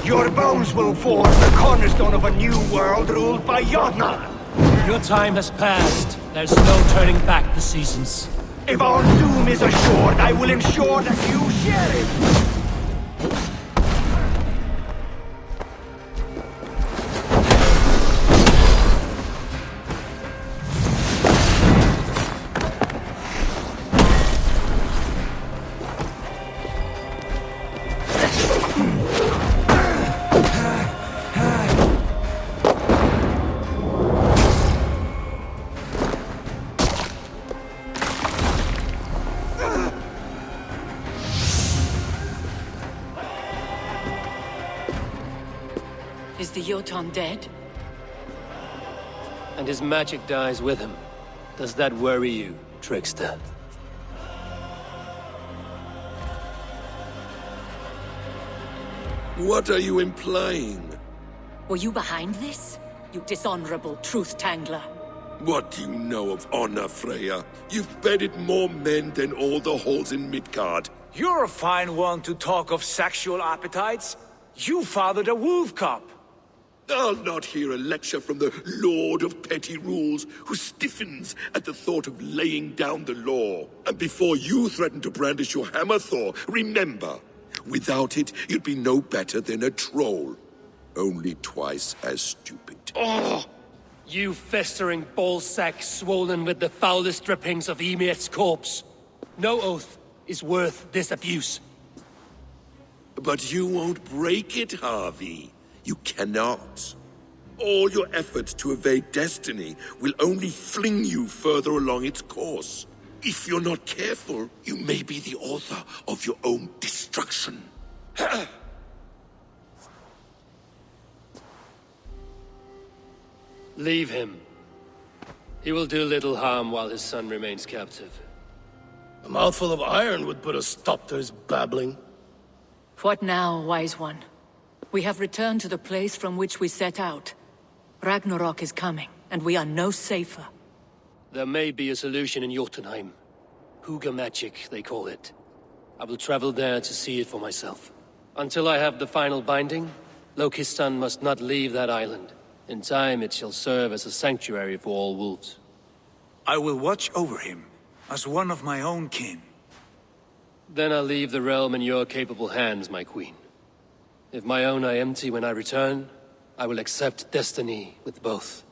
Your bones will form the cornerstone of a new world ruled by Yodna. Your time has passed. There's no turning back the seasons. If our doom is assured, I will ensure that you share it. Is the Jotun dead? And his magic dies with him. Does that worry you, trickster? What are you implying? Were you behind this? You dishonorable truth-tangler. What do you know of honor, Freya? You've bedded more men than all the halls in Midgard. You're a fine one to talk of sexual appetites. You fathered a wolf cub. I'll not hear a lecture from the Lord of Petty Rules, who stiffens at the thought of laying down the law. And before you threaten to brandish your hammer, Thor, remember, without it, you'd be no better than a troll. Only twice as stupid. Oh! You festering ballsack swollen with the foulest drippings of Ymir's corpse. No oath is worth this abuse. But you won't break it, Harvey. You cannot. All your efforts to evade destiny will only fling you further along its course. If you're not careful, you may be the author of your own destruction. Leave him. He will do little harm while his son remains captive. A mouthful of iron would put a stop to his babbling. What now, wise one? We have returned to the place from which we set out. Ragnarok is coming, and we are no safer. There may be a solution in Jotunheim. Hugr magic, they call it. I will travel there to see it for myself. Until I have the final binding, Lokistan must not leave that island. In time, it shall serve as a sanctuary for all wolves. I will watch over him, as one of my own kin. Then I'll leave the realm in your capable hands, my queen. If my own are empty when I return, I will accept destiny with both.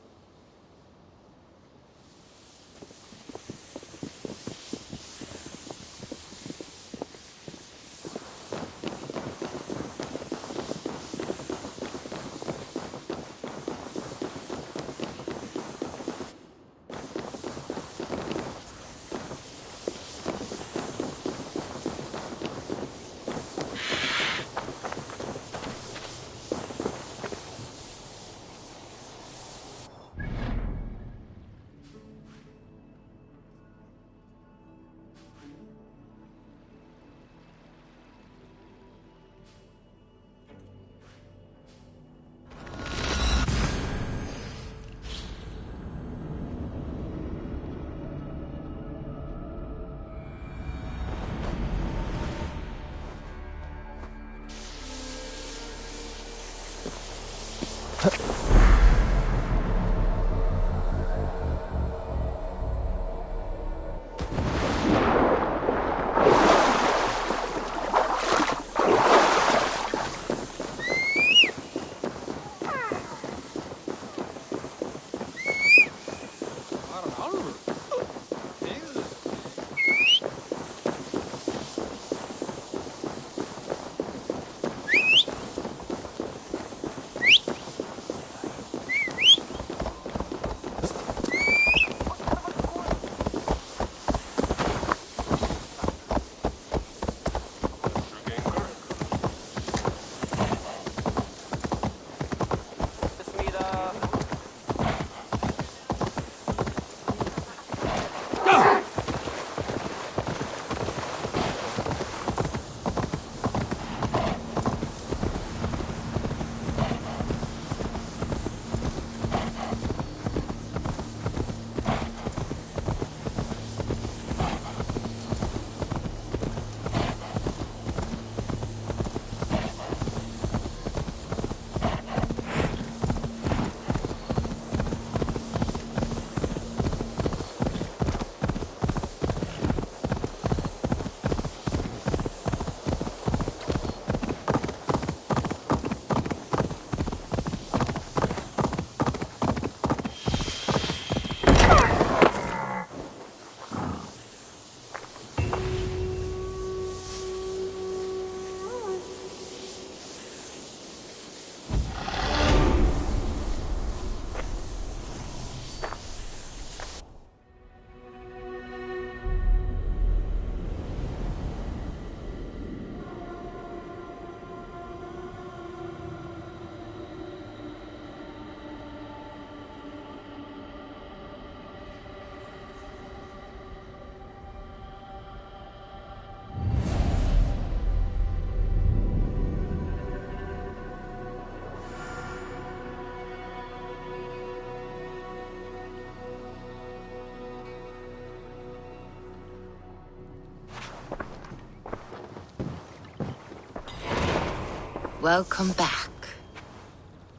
Welcome back.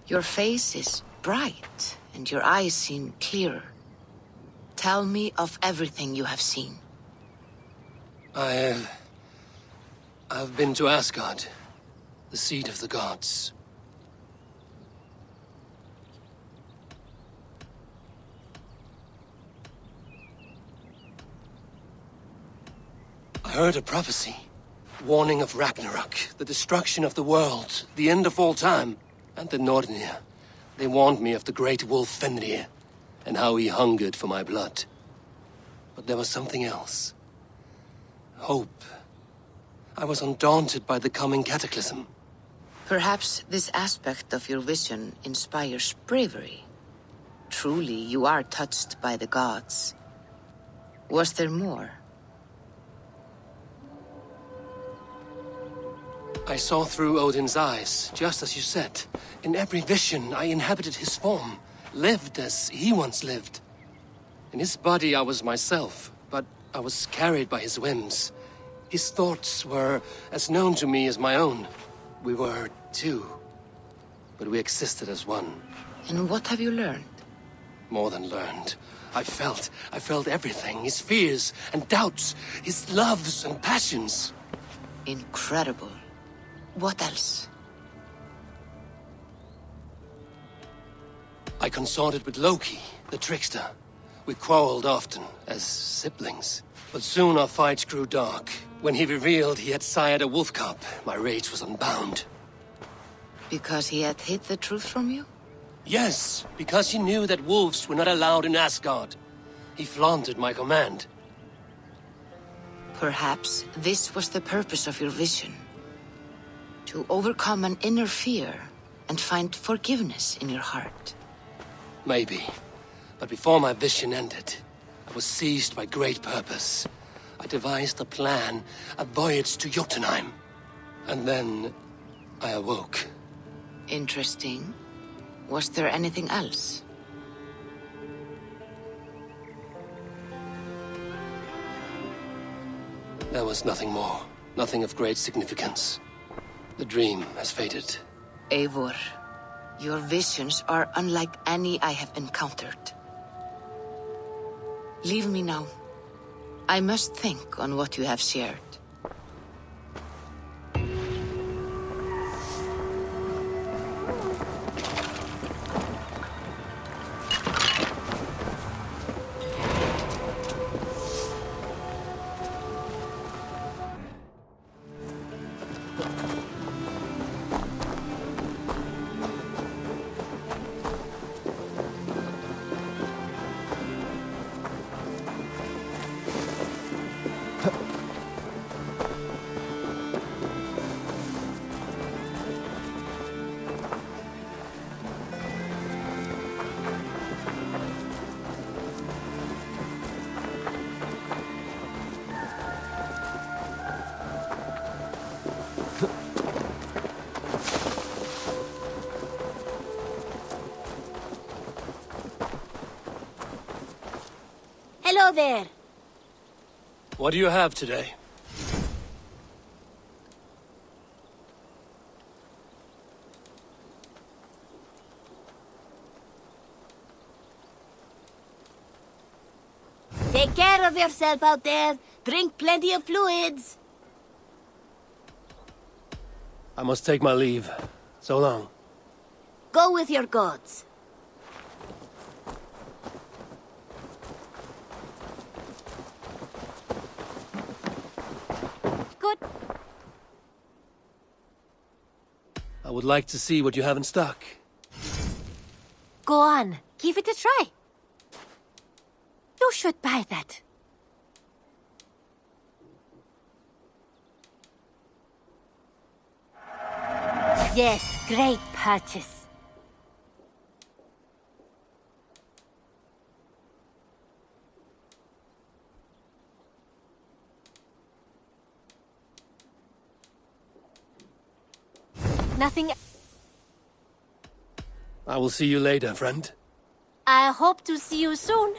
Your face is bright, and your eyes seem clearer. Tell me of everything you have seen. I've been to Asgard, the seat of the gods. I heard a prophecy. Warning of Ragnarok, the destruction of the world, the end of all time. And the Nornir. They warned me of the great wolf Fenrir, and how he hungered for my blood. But there was something else. Hope. I was undaunted by the coming cataclysm. Perhaps this aspect of your vision inspires bravery. Truly, you are touched by the gods. Was there more? I saw through Odin's eyes, just as you said. In every vision, I inhabited his form, lived as he once lived. In his body, I was myself, but I was carried by his whims. His thoughts were as known to me as my own. We were two, but we existed as one. And what have you learned? More than learned. I felt everything. His fears and doubts, his loves and passions. Incredible. What else? I consorted with Loki, the trickster. We quarreled often, as siblings. But soon our fights grew dark. When he revealed he had sired a wolf cub, my rage was unbound. Because he had hid the truth from you? Yes, because he knew that wolves were not allowed in Asgard. He flaunted my command. Perhaps this was the purpose of your vision. To overcome an inner fear and find forgiveness in your heart. Maybe. But before my vision ended, I was seized by great purpose. I devised a plan, a voyage to Jotunheim. And then I awoke. Interesting. Was there anything else? There was nothing more. Nothing of great significance. The dream has faded. Eivor, your visions are unlike any I have encountered. Leave me now. I must think on what you have shared. Hello there. What do you have today? Take care of yourself out there. Drink plenty of fluids. I must take my leave. So long. Go with your gods. Good. I would like to see what you have in stock. Go on. Give it a try. You should buy that. Yes, great purchase. Nothing. I will see you later, friend. I hope to see you soon.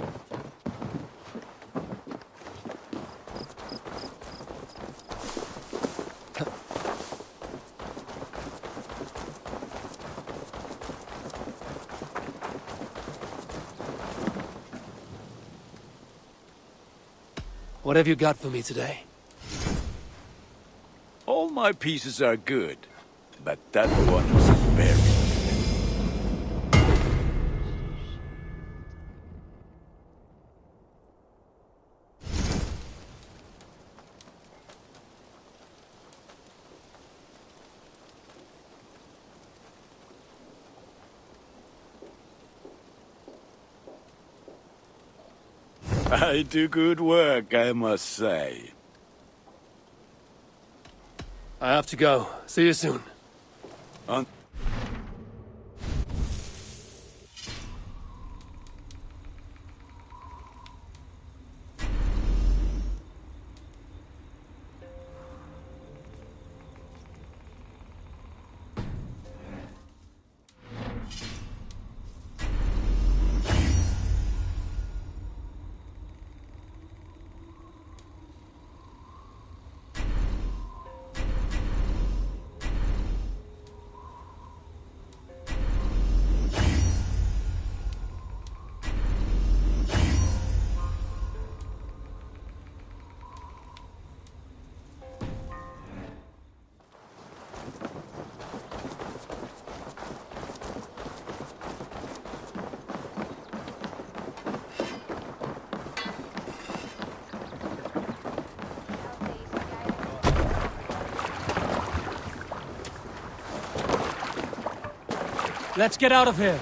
What have you got for me today? All my pieces are good, but that one is very I do good work, I must say. I have to go. See you soon. Let's get out of here.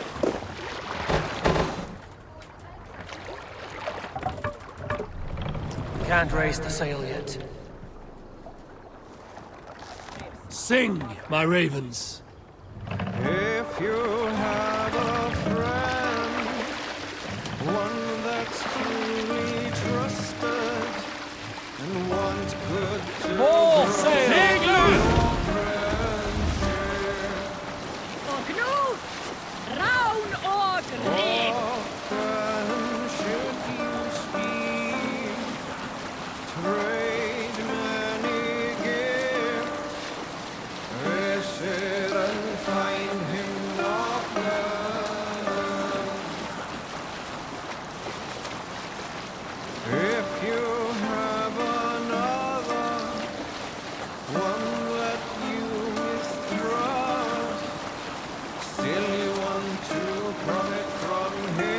Can't raise the sail yet. Sing, my ravens. If you have a friend, one that's truly trusted, and wants good to More grow sail! your friendship. Og nú, rán og rík. Often should you speak, trade many gifts, visit and find him not there. If you have another, one that you mistrust, still you want to profit from him.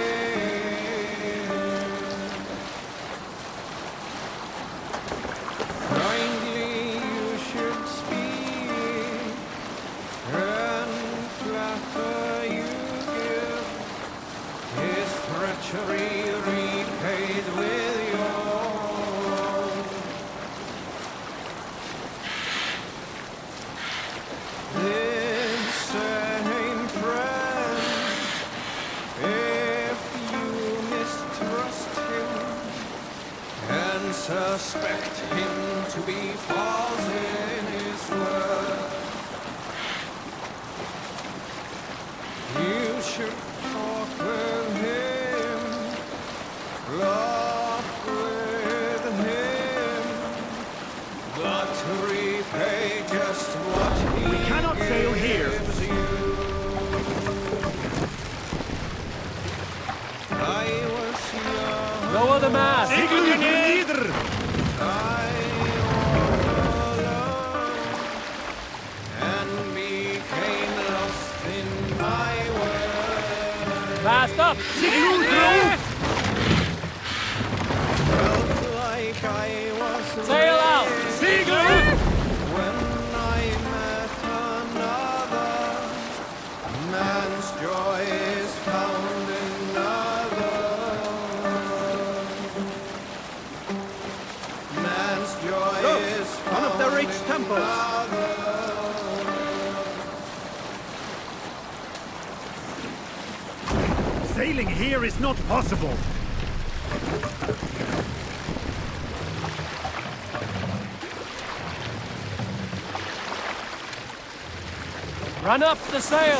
Kindly you should speak, and flatter you give, his treachery repaid with your own. This same friend, if you mistrust him and suspect him to be false in his word, you should talk with him, laugh with him, but repay just what he We cannot sail here. gives you. I was young. Lower the mast! Sigurður niður! I was alone and became lost in my world. Mast up! Felt like I was Sail out! late when I met another. Man's joy is found in another. Man's joy is found one of the rich in temples. another. Sailing here is not possible. Run up the sail!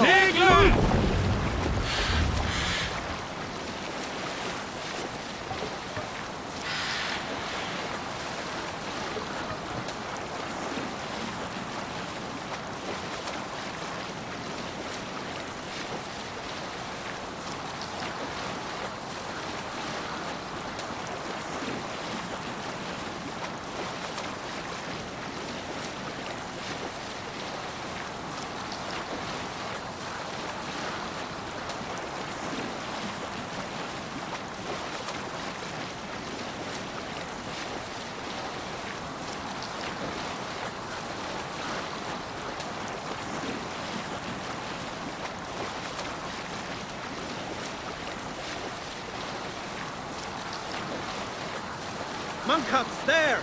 Monk huts there!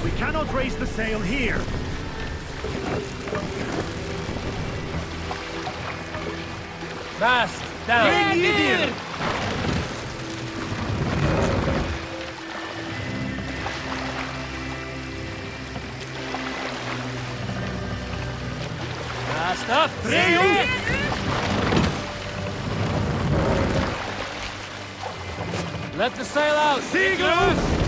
We cannot raise the sail here. Mast! down. Stop! Let the sail out! Seagulls!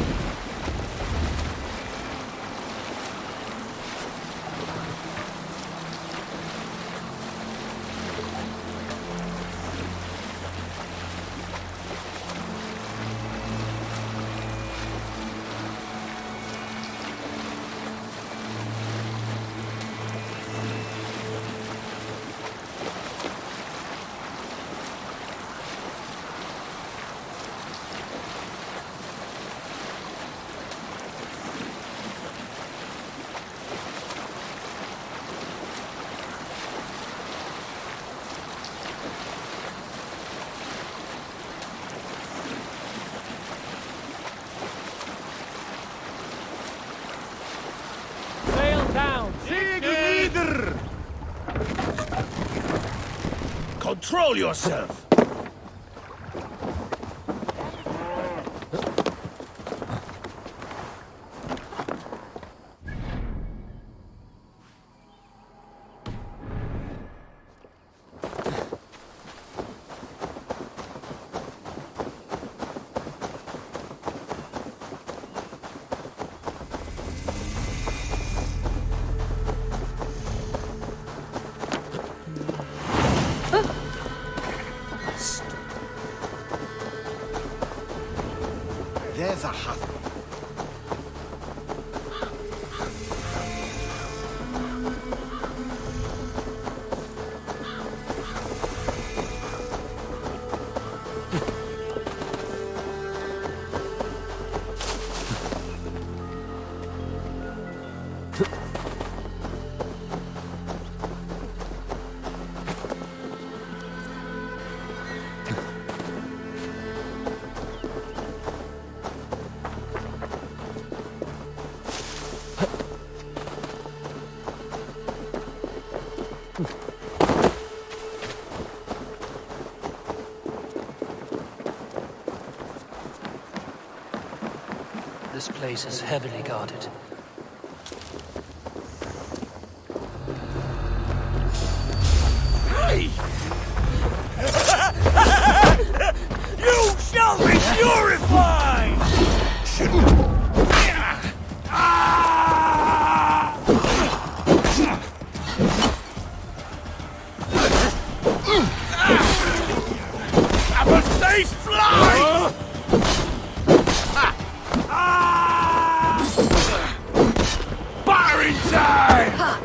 Control yourself! There's a hut. This place is heavily guarded. Hey! You shall be purified! Have a safe flight! Firing time!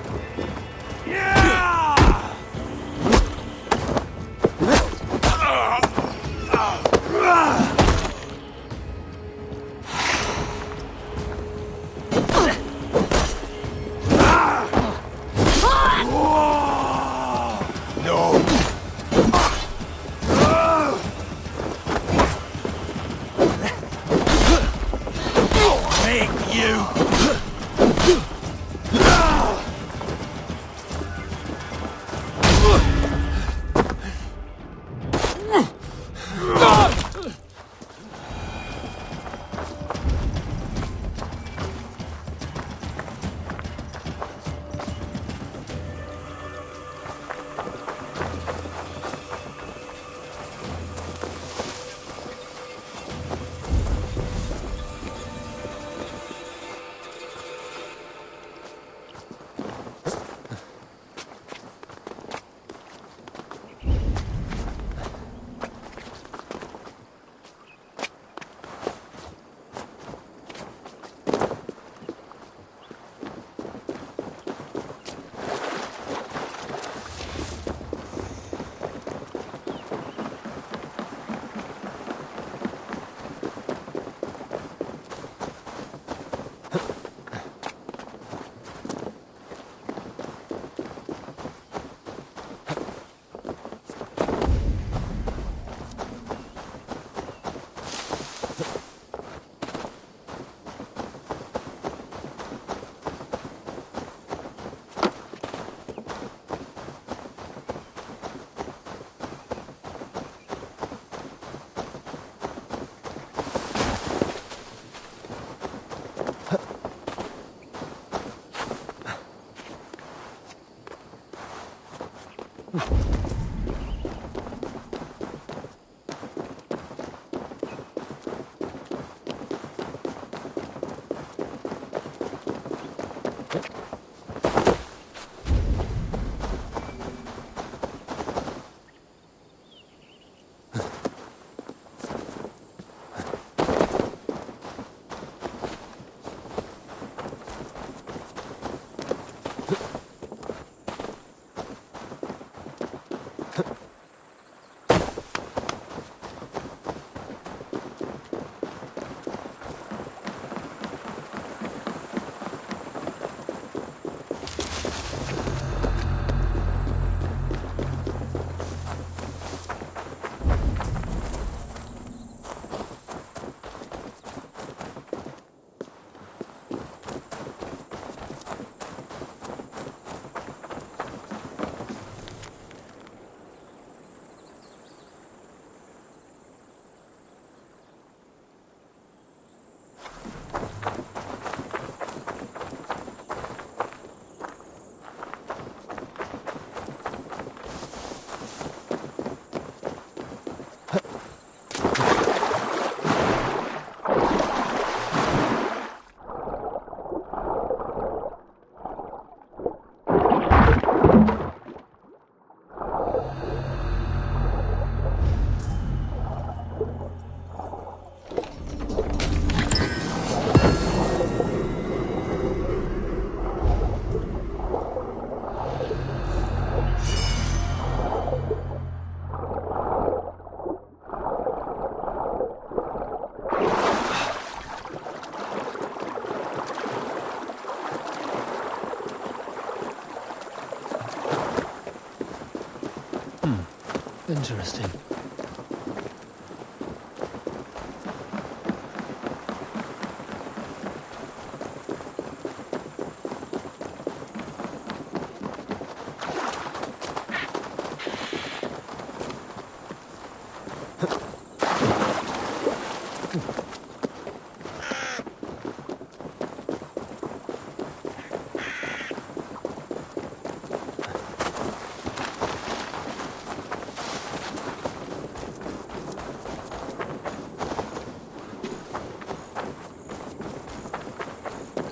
Interesting.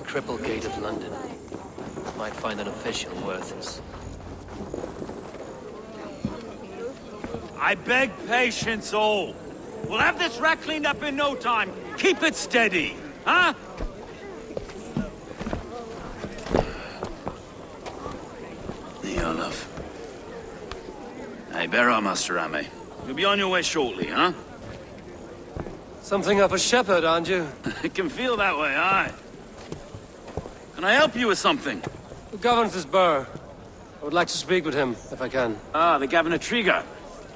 Triple Gate of London. Might find an official worth it. I beg patience, all. We'll have this wreck cleaned up in no time. Keep it steady, huh? Olaf. Hey, bear up, Master Ame. You'll be on your way shortly, huh? Something of a shepherd, aren't you? It can feel that way, aye. Can I help you with something? Who governs this burr? I would like to speak with him, if I can. Ah, the Governor Trigger.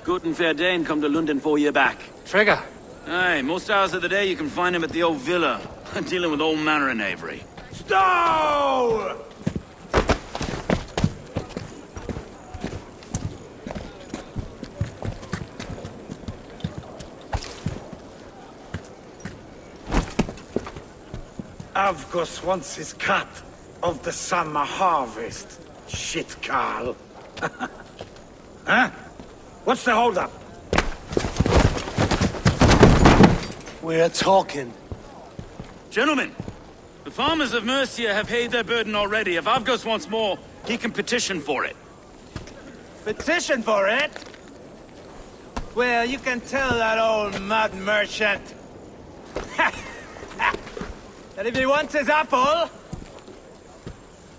Good and fair Dane come to London 4 year back. Trigger? Aye, most hours of the day you can find him at the old villa, dealing with all manner in Avery. Stow! Avgos wants his cut of the summer harvest. Shit, Carl. Huh? What's the holdup? We're talking. Gentlemen, the farmers of Mercia have paid their burden already. If Avgos wants more, he can petition for it. Petition for it? Well, you can tell that old mud merchant that if he wants his apple,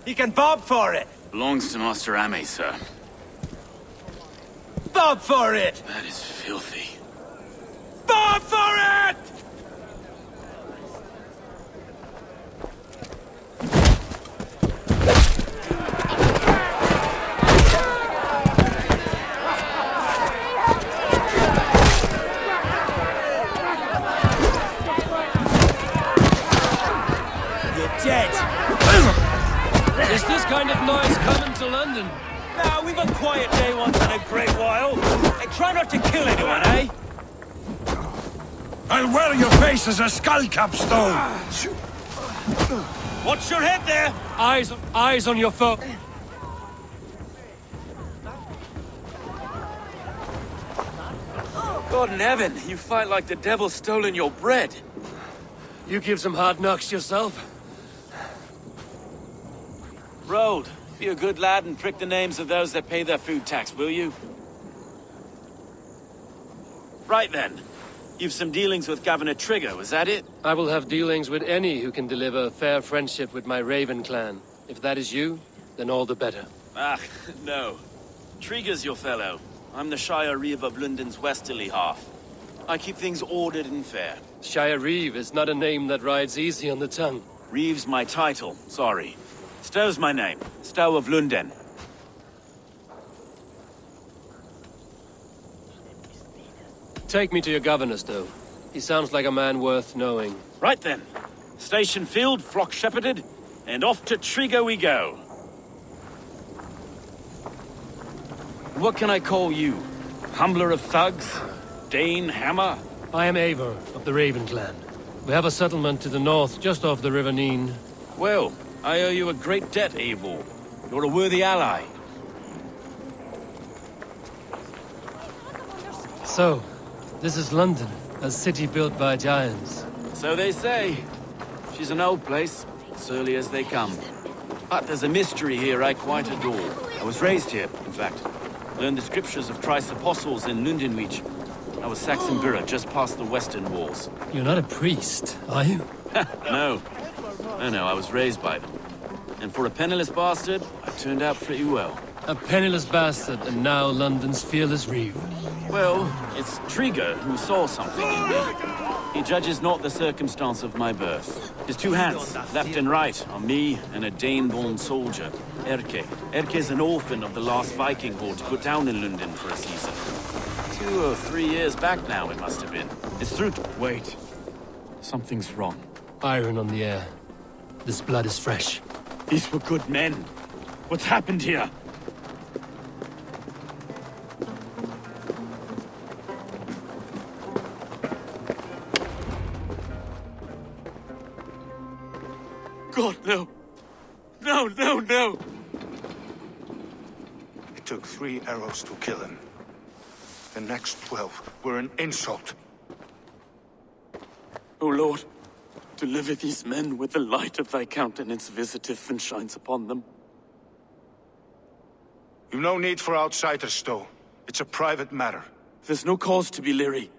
he can bob for it. Belongs to Master Ame, sir. Bob for it! That is filthy. Bob for it! Is this kind of noise coming to London? Nah, we've a quiet day once in a great while. And try not to kill anyone, eh? I'll wear your face as a skull capstone! Watch your head there! Eyes on your foe. God in heaven, you fight like the devil's stolen your bread. You give some hard knocks yourself. Road, be a good lad and prick the names of those that pay their food tax, will you? Right then. You've some dealings with Governor Trigger, was that it? I will have dealings with any who can deliver a fair friendship with my Raven clan. If that is you, then all the better. Ah, no. Trigger's your fellow. I'm the Shire Reeve of London's westerly half. I keep things ordered and fair. Shire Reeve is not a name that rides easy on the tongue. Reeve's my title, sorry. Stow's my name. Stow of London. Take me to your governor, Stow. He sounds like a man worth knowing. Right then. Station filled, flock shepherded, and off to Trigger we go. What can I call you? Humbler of thugs? Dane Hammer? I am Eivor of the Raven clan. We have a settlement to the north, just off the River Neen. Well, I owe you a great debt, Eivor. You're a worthy ally. So, this is London, a city built by giants. So they say. She's an old place, surly as they come. But there's a mystery here I quite adore. I was raised here, in fact. Learned the scriptures of Christ's apostles in Lundenwich. I was Saxon Borough, just past the western walls. You're not a priest, are you? No. No, I was raised by them. And for a penniless bastard, I turned out pretty well. A penniless bastard, and now London's fearless Reeve. Well, it's Trigger who saw something in me. He judges not the circumstance of my birth. His two hands, left and right, are me and a Dane-born soldier, Erke. Erke's an orphan of the last Viking horde put down in London for a season. 2 or 3 years back now, it must have been. It's through... Wait. Something's wrong. Iron on the air. This blood is fresh. These were good men. What's happened here? God, no. No, no, no! It took 3 arrows to kill him. The next 12 were an insult. O Lord, deliver these men with the light of thy countenance visiteth and shines upon them. You've no need for outsiders, Stow. It's a private matter. There's no cause to be leery.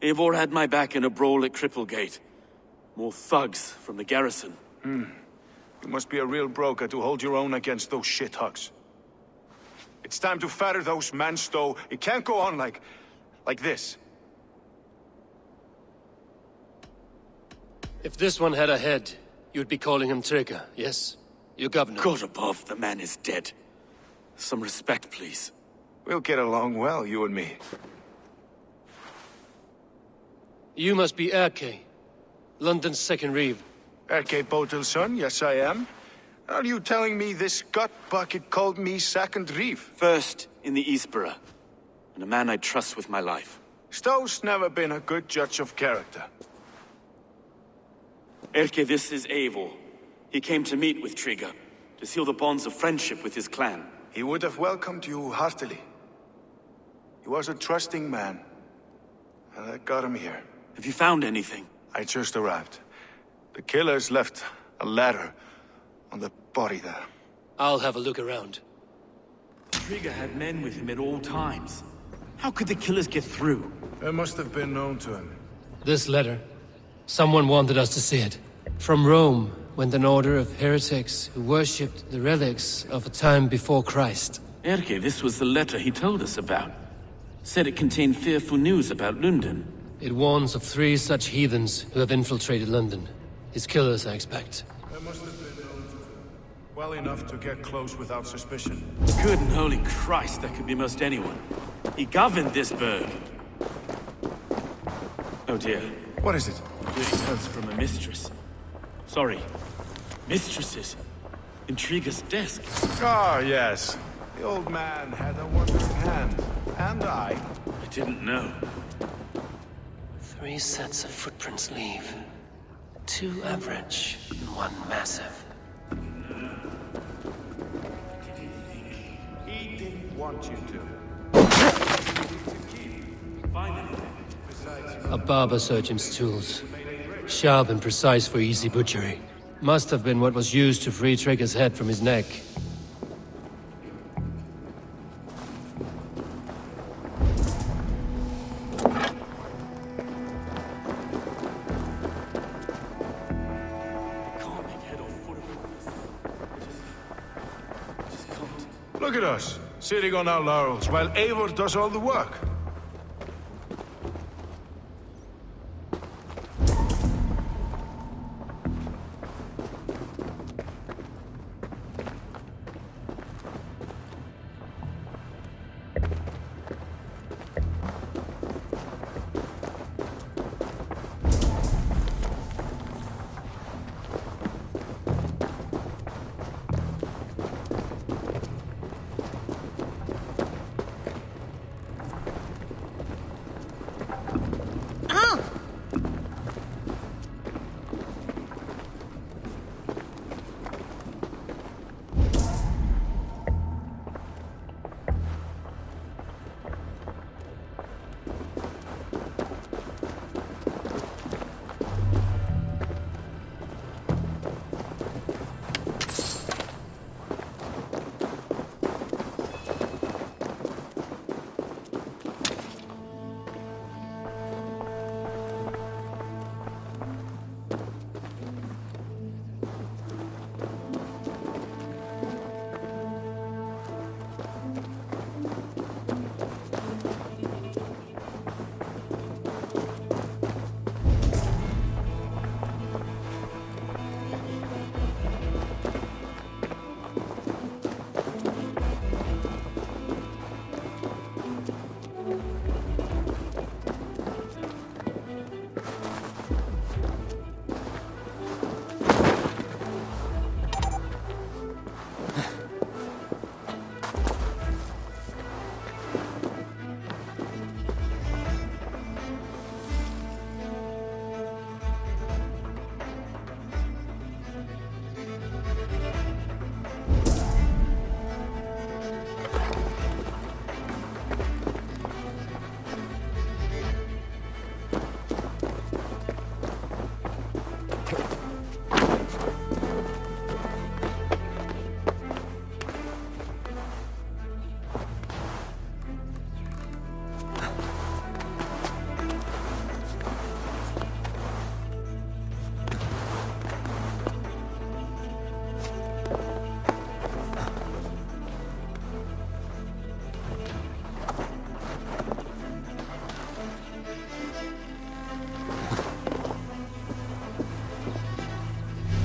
Eivor had my back in a brawl at Cripplegate. More thugs from the garrison. You must be a real broker to hold your own against those shithugs. It's time to fetter those men, Stow. It can't go on like this. If this one had a head, you'd be calling him Trigger, yes? Your governor. God above, the man is dead. Some respect, please. We'll get along well, you and me. You must be Erke, London's second Reeve. Erke Botel's son, yes I am. Are you telling me this gut bucket called me second Reeve? First in the Eastborough, and a man I trust with my life. Stow's never been a good judge of character. Erke, this is Eivor. He came to meet with Trigger, to seal the bonds of friendship with his clan. He would have welcomed you heartily. He was a trusting man, and I got him here. Have you found anything? I just arrived. The killers left a letter on the body there. I'll have a look around. Trigger had men with him at all times. How could the killers get through? It must have been known to him. This letter. Someone wanted us to see it. From Rome went an order of heretics who worshipped the relics of a time before Christ. Erke, this was the letter he told us about. Said it contained fearful news about London. It warns of 3 such heathens who have infiltrated London. His killers, I expect. It must have been known to him. Well enough to get close without suspicion. Good and holy Christ, that could be most anyone. He governed this burg. Oh dear. What is it? This note's from a mistress. Sorry. Mistresses. In Trigger's desk. Ah, yes. The old man had a wandering hand. And I didn't know. 3 sets of footprints leave. 2 average, and 1 massive. He didn't want you to. A barber surgeon's tools. Sharp and precise for easy butchery. Must have been what was used to free Trigger's head from his neck. Look at us, sitting on our laurels, while Eivor does all the work.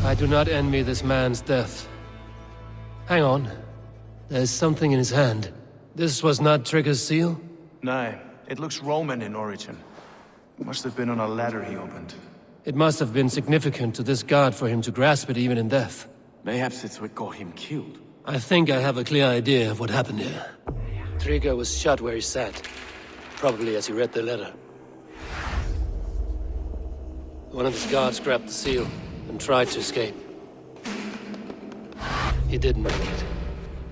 I do not envy this man's death. Hang on. There's something in his hand. This was not Trigger's seal? No, it looks Roman in origin. It must have been on a ladder he opened. It must have been significant to this god for him to grasp it even in death. Mayhaps it's what got him killed. I think I have a clear idea of what happened here. Trigger was shot where he sat. Probably as he read the letter. One of his guards grabbed the seal and tried to escape. He didn't make it.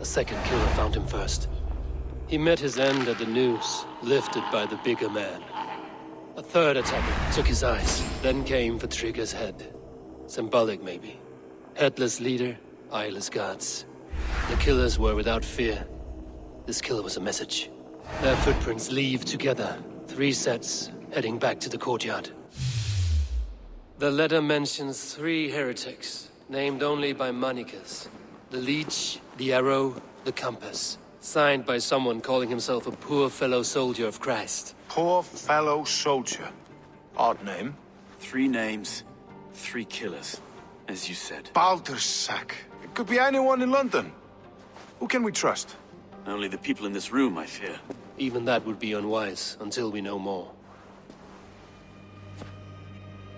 A second killer found him first. He met his end at the noose, lifted by the bigger man. A third attacker took his eyes, then came for Trigger's head. Symbolic, maybe. Headless leader, eyeless guards. The killers were without fear. This kill was a message. Their footprints leave together. 3 sets, heading back to the courtyard. The letter mentions 3 heretics, named only by Manicus. The Leech, the Arrow, the Compass. Signed by someone calling himself a poor fellow soldier of Christ. Poor fellow soldier. Odd name. 3 names, 3 killers, as you said. Baldersack. It could be anyone in London. Who can we trust? Only the people in this room, I fear. Even that would be unwise, until we know more.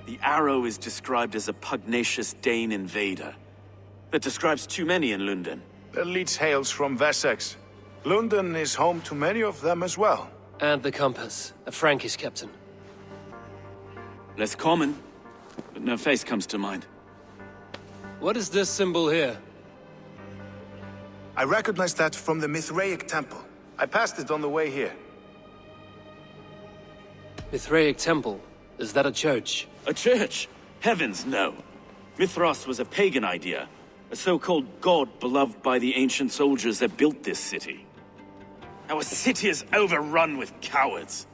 The Arrow is described as a pugnacious Dane invader. That describes too many in London. The Leech hails from Wessex. London is home to many of them as well. And the Compass, a Frankish captain. Less common, but no face comes to mind. What is this symbol here? I recognize that from the Mithraic temple. I passed it on the way here. Mithraic Temple. Is that a church? A church? Heavens, no. Mithras was a pagan idea. A so-called god beloved by the ancient soldiers that built this city. Our city is overrun with cowards.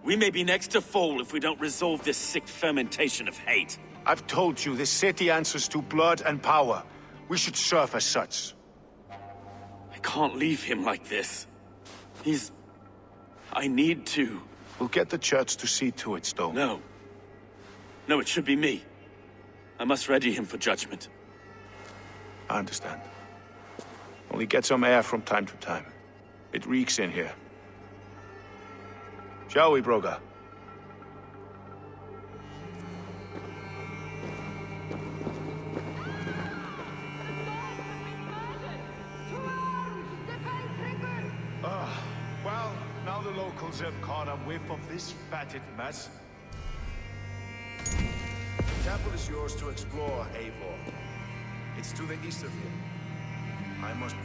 We may be next to fall if we don't resolve this sick fermentation of hate. I've told you, this city answers to blood and power. We should serve as such. I can't leave him like this. I need to. We'll get the church to see to it, Stone. No. No, it should be me. I must ready him for judgment. I understand. Only get some air from time to time. It reeks in here. Shall we, Broga? Well, now the locals have caught a whiff of this fatted mess. The temple is yours to explore, Eivor. It's to the east of here. I must